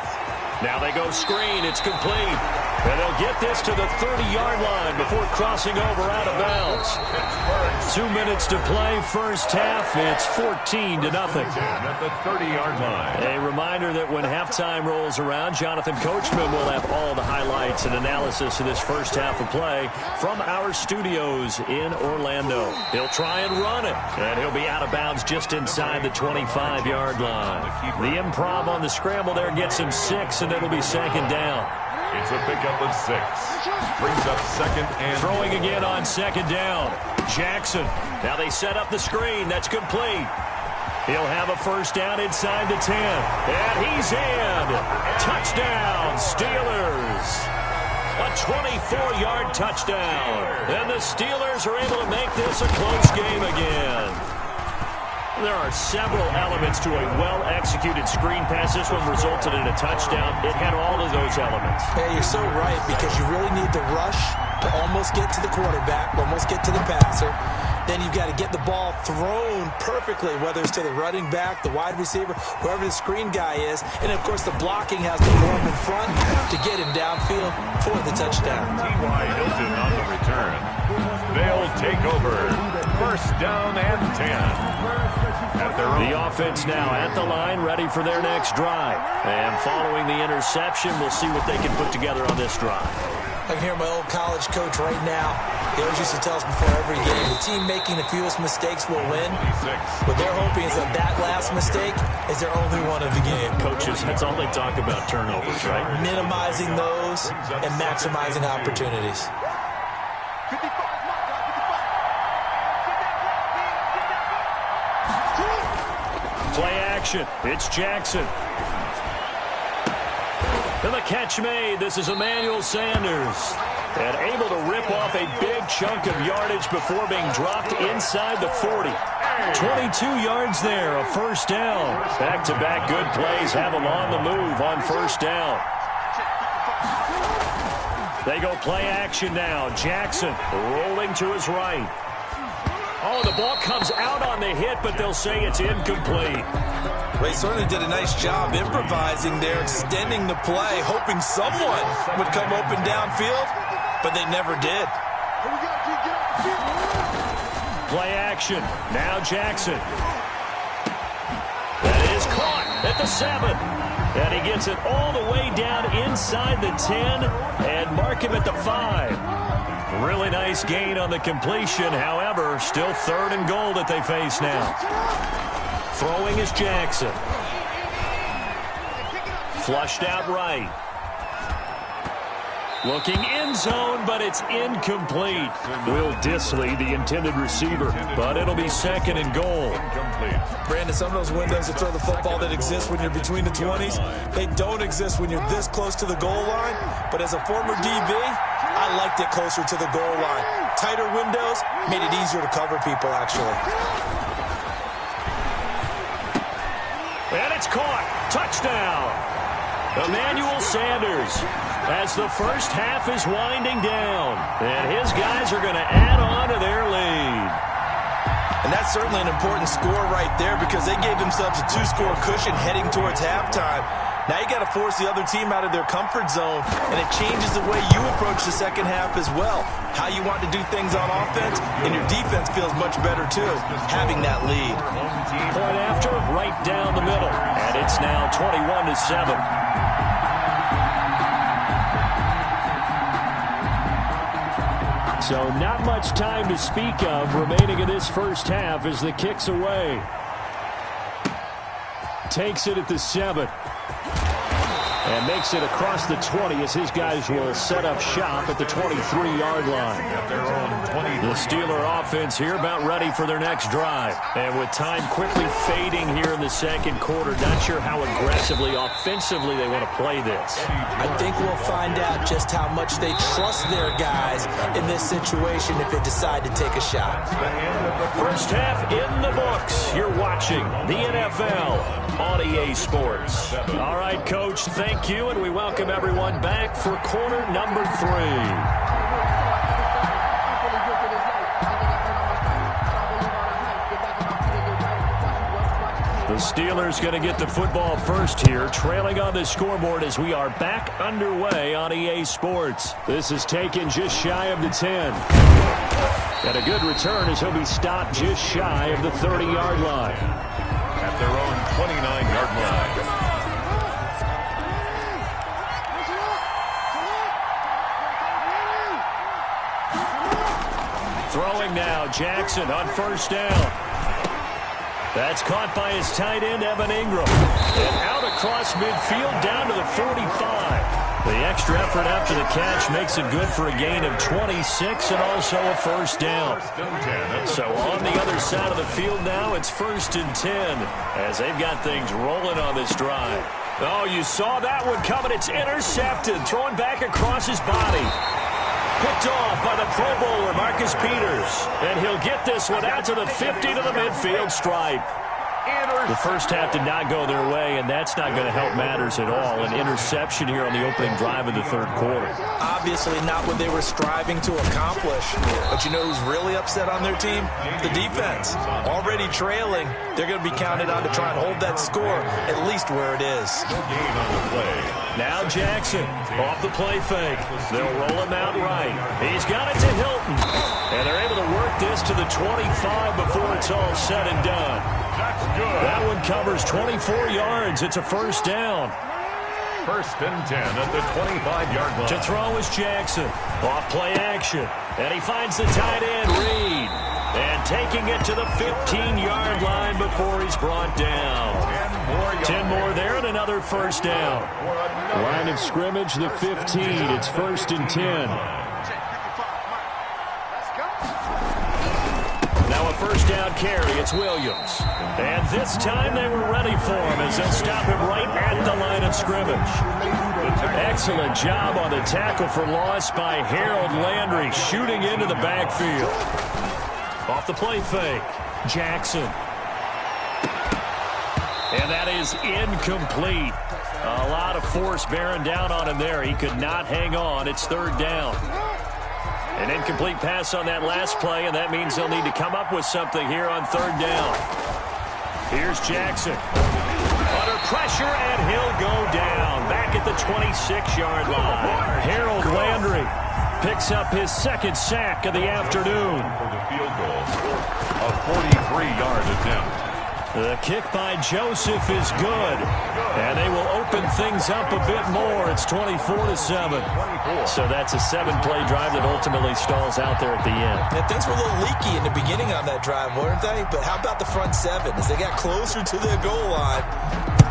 Now they go screen. It's complete. And they'll get this to the 30-yard line before crossing over out of bounds. 2 minutes to play, first half. It's 14-0. At the 30-yard line. A reminder that when halftime rolls around, Jonathan Coachman will have all the highlights and analysis of this first half of play from our studios in Orlando. He'll try and run it, and he'll be out of bounds just inside the 25-yard line. The improv on the scramble there gets him 6, and it'll be 2nd down. It's a pickup of 6. Brings up 2nd and... Throwing again on 2nd down. Jackson. Now they set up the screen. That's complete. He'll have a first down inside the 10. And he's in. Touchdown, Steelers. A 24-yard touchdown. And the Steelers are able to make this a close game again. There are several elements to a well-executed screen pass. This one resulted in a touchdown. It had all of those elements. Hey, you're so right because you really need the rush to almost get to the quarterback, almost get to the passer. Then you've got to get the ball thrown perfectly, whether it's to the running back, the wide receiver, whoever the screen guy is. And, of course, the blocking has to form in front to get him downfield for the touchdown. T.Y. Hilton on the return. They'll take over. First down and 10. The offense now at the line, ready for their next drive. And following the interception, we'll see what they can put together on this drive. I can hear my old college coach right now. They always used to tell us before every game, the team making the fewest mistakes will win. What they're hoping is that last mistake is their only one of the game. Coaches, that's all they talk about, turnovers, right? Minimizing those and maximizing opportunities. 55, Play action. It's Jackson. And the catch made. This is Emmanuel Sanders. And able to rip off a big chunk of yardage before being dropped inside the 40. 22 yards there, a first down. Back-to-back good plays have them on the move on first down. They go play action now. Jackson rolling to his right. Oh, the ball comes out on the hit, but they'll say it's incomplete. They certainly did a nice job improvising there, extending the play, hoping someone would come open downfield, but they never did. Play action. Now Jackson. That is caught at the 7. And he gets it all the way down inside the 10 and mark him at the 5. Really nice gain on the completion. However, still 3rd and goal that they face now. Throwing is Jackson. Flushed out right. Looking end zone, but it's incomplete. Will Disley, the intended receiver, but it'll be 2nd and goal. Brandon, some of those windows to throw the football that exist when you're between the 20s, they don't exist when you're this close to the goal line. But as a former DB, I liked it closer to the goal line. Tighter windows made it easier to cover people, actually. And it's caught. Touchdown. Emmanuel Sanders as the first half is winding down. And his guys are going to add on to their lead. And that's certainly an important score right there because they gave themselves a 2-score cushion heading towards halftime. Now you got to force the other team out of their comfort zone, and it changes the way you approach the second half as well. How you want to do things on offense, and your defense feels much better too, having that lead. Point after, right down the middle, and it's now 21-7. So not much time to speak of remaining in this first half as the kick's away. Takes it at the 7. And makes it across the 20 as his guys will set up shop at the 23-yard line. The Steeler offense here about ready for their next drive. And with time quickly fading here in the second quarter, not sure how aggressively, offensively they want to play this. I think we'll find out just how much they trust their guys in this situation if they decide to take a shot. First half in the books. You're watching the NFL on EA Sports. All right, Coach, thank you, and we welcome everyone back for quarter number 3. The Steelers going to get the football first here, trailing on the scoreboard as we are back underway on EA Sports. This is taken just shy of the 10. And a good return as he'll be stopped just shy of the 30-yard line. At their own 29-yard line. Throwing now, Jackson on first down. That's caught by his tight end, Evan Ingram. And out across midfield down to the 45. The extra effort after the catch makes it good for a gain of 26 and also a first down. So on the other side of the field now, it's 1st and 10 as they've got things rolling on this drive. Oh, you saw that one coming. It's intercepted, thrown back across his body. Picked off by the Pro Bowler, Marcus Peters. And he'll get this one out to the 50 to the midfield stripe. The first half did not go their way, and that's not going to help matters at all. An interception here on the opening drive of the third quarter. Obviously not what they were striving to accomplish. But you know who's really upset on their team? The defense. Already trailing, they're going to be counted on to try and hold that score at least where it is. Now Jackson off the play fake. They'll roll him out right. He's got it to Hilton. And they're able to work this to the 25 before it's all said and done. That one covers 24 yards. It's a first down. first and 10 at the 25-yard line. To throw is Jackson. Off play action. And he finds the tight end, Reed. And taking it to the 15-yard line before he's brought down. 10 more there and another first down. Line of scrimmage, the 15. It's first and 10. Now a first down carry. It's Williams. And this time they were ready for him as they'll stop him right at the line of scrimmage. Excellent job on the tackle for loss by Harold Landry, shooting into the backfield. Off the play fake, Jackson. And that is incomplete. A lot of force bearing down on him there. He could not hang on. It's third down. An incomplete pass on that last play, and that means they'll need to come up with something here on third down. Here's Jackson. Under pressure, and he'll go down. Back at the 26-yard line. Harold Landry picks up his second sack of the afternoon. For the field goal, a 43-yard attempt. The kick by Joseph is good, and they will open things up a bit more. It's 24-7. So that's a 7-play drive that ultimately stalls out there at the end. And things were a little leaky in the beginning on that drive, weren't they? But how about the front seven? As they got closer to the goal line,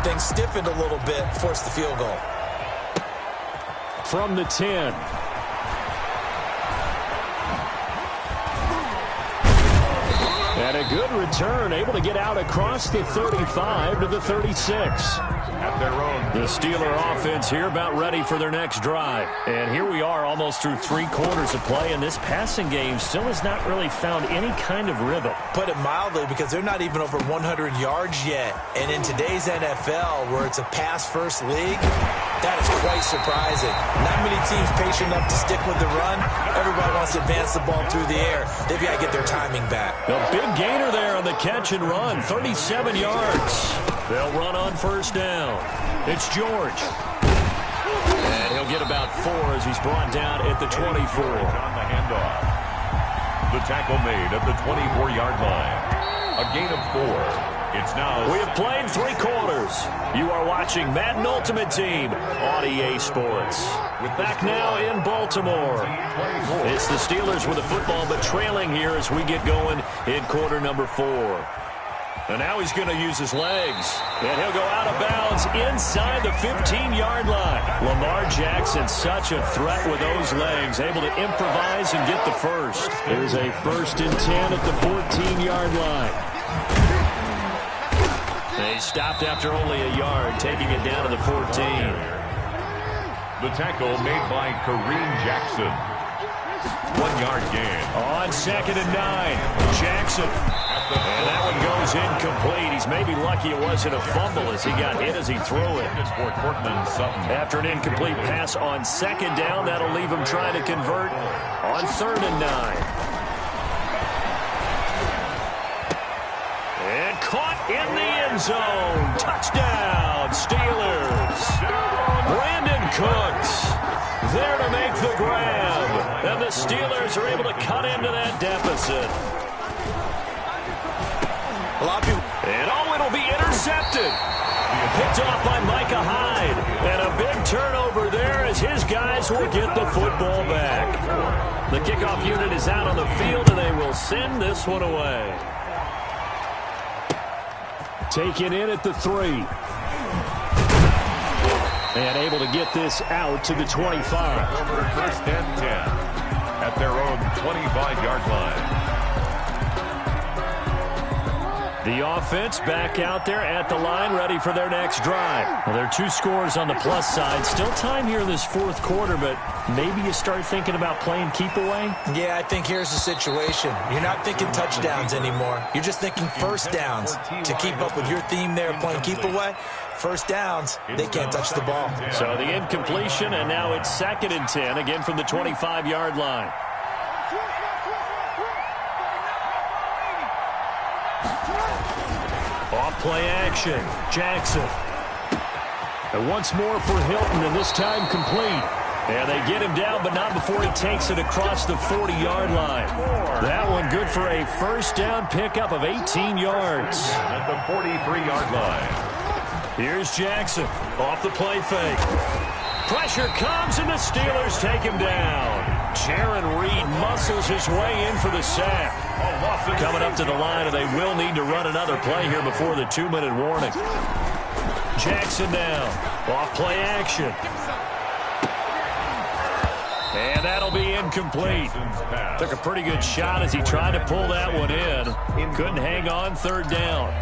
things stiffened a little bit, forced the field goal. From the 10. And a good return, able to get out across the 35 to the 36. At their own. The Steeler offense here about ready for their next drive. And here we are almost through 3 quarters of play, and this passing game still has not really found any kind of rhythm. Put it mildly, because they're not even over 100 yards yet. And in today's NFL, where it's a pass-first league, that is quite surprising. Not many teams patient enough to stick with the run. Everybody wants to advance the ball through the air. They've got to get their timing back. A big gainer there on the catch and run, 37 yards. They'll run on first down. It's George. And he'll get about 4 as he's brought down at the 24. On the handoff. The tackle made at the 24-yard line. A gain of 4. It's now. We have played 3 quarters. You are watching Madden Ultimate Team on EA Sports. Back now in Baltimore. It's the Steelers with the football, but trailing here as we get going in quarter number 4. And now he's going to use his legs. And he'll go out of bounds inside the 15-yard line. Lamar Jackson, such a threat with those legs, able to improvise and get the first. There's a first and 10 at the 14-yard line. They stopped after only a yard, taking it down to the 14. The tackle made by Kareem Jackson. 1-yard gain. On second and 9, Jackson. And that one goes incomplete. He's maybe lucky it wasn't a fumble as he got hit as he threw it. After an incomplete pass on second down, that'll leave him trying to convert on third and 9. And caught in the end zone. Touchdown, Steelers. Brandon Cooks there to make the grab. And the Steelers are able to cut into that deficit. A lot of people. And it'll be intercepted. Picked off by Micah Hyde. And a big turnover there as his guys will get the football back. The kickoff unit is out on the field, and they will send this one away. Taken in at the 3. And able to get this out to the 25. Over first and 10 at their own 25-yard line. The offense back out there at the line, ready for their next drive. Well, there are 2 scores on the plus side. Still time here in this 4th quarter, but maybe you start thinking about playing keep away? Yeah, I think here's the situation. You're not thinking touchdowns anymore. You're just thinking first downs. To keep up with your theme there, playing keep away, first downs, they can't touch the ball. So the incompletion, and now it's second and 10, again from the 25-yard line. Off play action, Jackson. And once more for Hilton, and this time complete. And they get him down, but not before he takes it across the 40-yard line. That one good for a first down pickup of 18 yards. At the 43-yard line. Here's Jackson off the play fake. Pressure comes, and the Steelers take him down. Jaron Reed muscles his way in for the sack. Coming up to the line, and they will need to run another play here before the 2-minute warning. Jackson down. Off play action. And that'll be incomplete. Took a pretty good shot as he tried to pull that one in. Couldn't hang on, third down.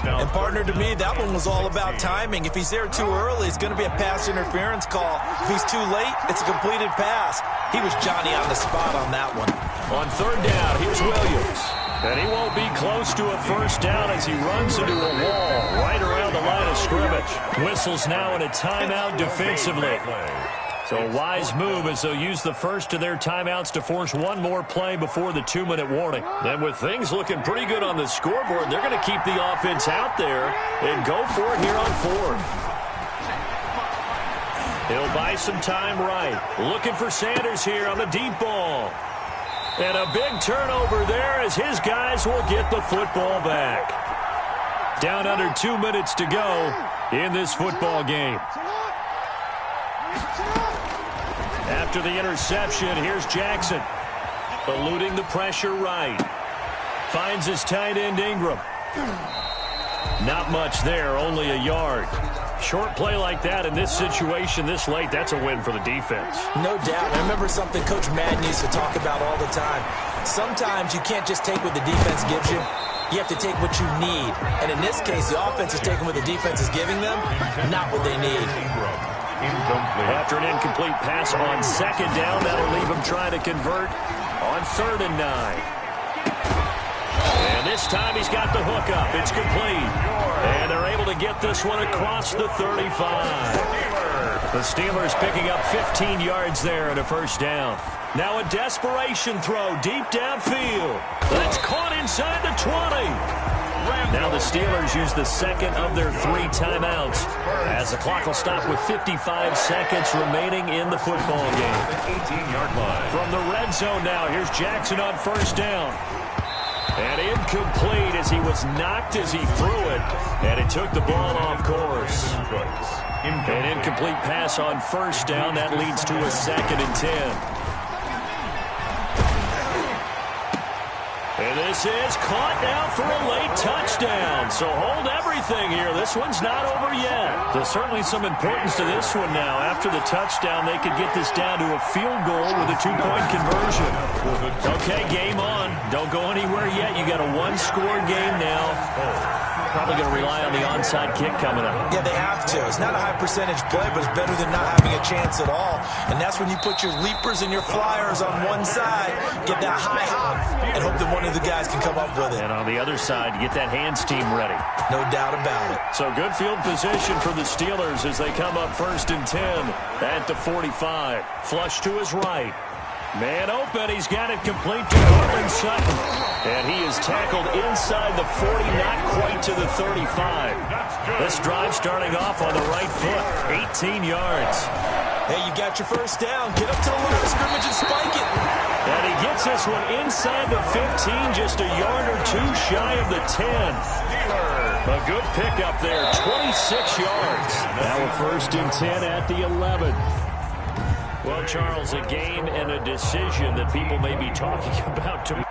And partner, to me, that one was all about timing. If he's there too early, it's going to be a pass interference call. If he's too late, it's a completed pass. He was Johnny on the spot on that one. On third down, here's Williams. And he won't be close to a first down as he runs into a wall right around the line of scrimmage. Whistles now in a timeout defensively. So a wise move as they'll use the first of their timeouts to force one more play before the 2-minute warning. And with things looking pretty good on the scoreboard, they're going to keep the offense out there and go for it here on fourth. He'll buy some time right. Looking for Sanders here on the deep ball. And a big turnover there as his guys will get the football back. Down under 2 minutes to go in this football game. After the interception, here's Jackson. Eluding the pressure right. Finds his tight end Ingram. Not much there, only a yard. Short play like that in this situation this late, that's a win for the defense. No doubt. I remember something Coach Madden used to talk about all the time. Sometimes you can't just take what the defense gives you. You have to take what you need. And in this case, the offense is taking what the defense is giving them, not what they need. After an incomplete pass on second down, that'll leave him trying to convert on 3rd and 9. And this time he's got the hook up. It's complete. And they're able to get this one across the 35. The Steelers picking up 15 yards there and a first down. Now a desperation throw deep downfield. That's caught inside the 20. Now the Steelers use the second of their 3 timeouts as the clock will stop with 55 seconds remaining in the football game. 18-yard line. From the red zone now, here's Jackson on first down. And incomplete as he was knocked as he threw it, and it took the ball off course. An incomplete pass on first down, that leads to a 2nd and 10. And this is caught now for a late touchdown. So hold everything here. This one's not over yet. There's certainly some importance to this one now. After the touchdown, they could get this down to a field goal with a 2-point conversion. Okay, game on. Don't go anywhere yet. You got a 1-score game now. Probably going to rely on the onside kick coming up. Yeah, they have to. It's not a high percentage play, but it's better than not having a chance at all. And that's when you put your leapers and your flyers on one side, get that high hop, and hope that one of the guys can come up with it. And on the other side, get that hands team ready. No doubt about it. So good field position for the Steelers as they come up 1st and 10 at the 45. Flush to his right. Man open, he's got it complete to Courtland Sutton. And he is tackled inside the 40, not quite to the 35. This drive starting off on the right foot, 18 yards. Hey, you got your first down. Get up to the line of scrimmage and spike it. And he gets this one inside the 15, just a yard or 2 shy of the 10. A good pickup there, 26 yards. Now a 1st and 10 at the 11. Well, Charles, a game and a decision that people may be talking about tomorrow.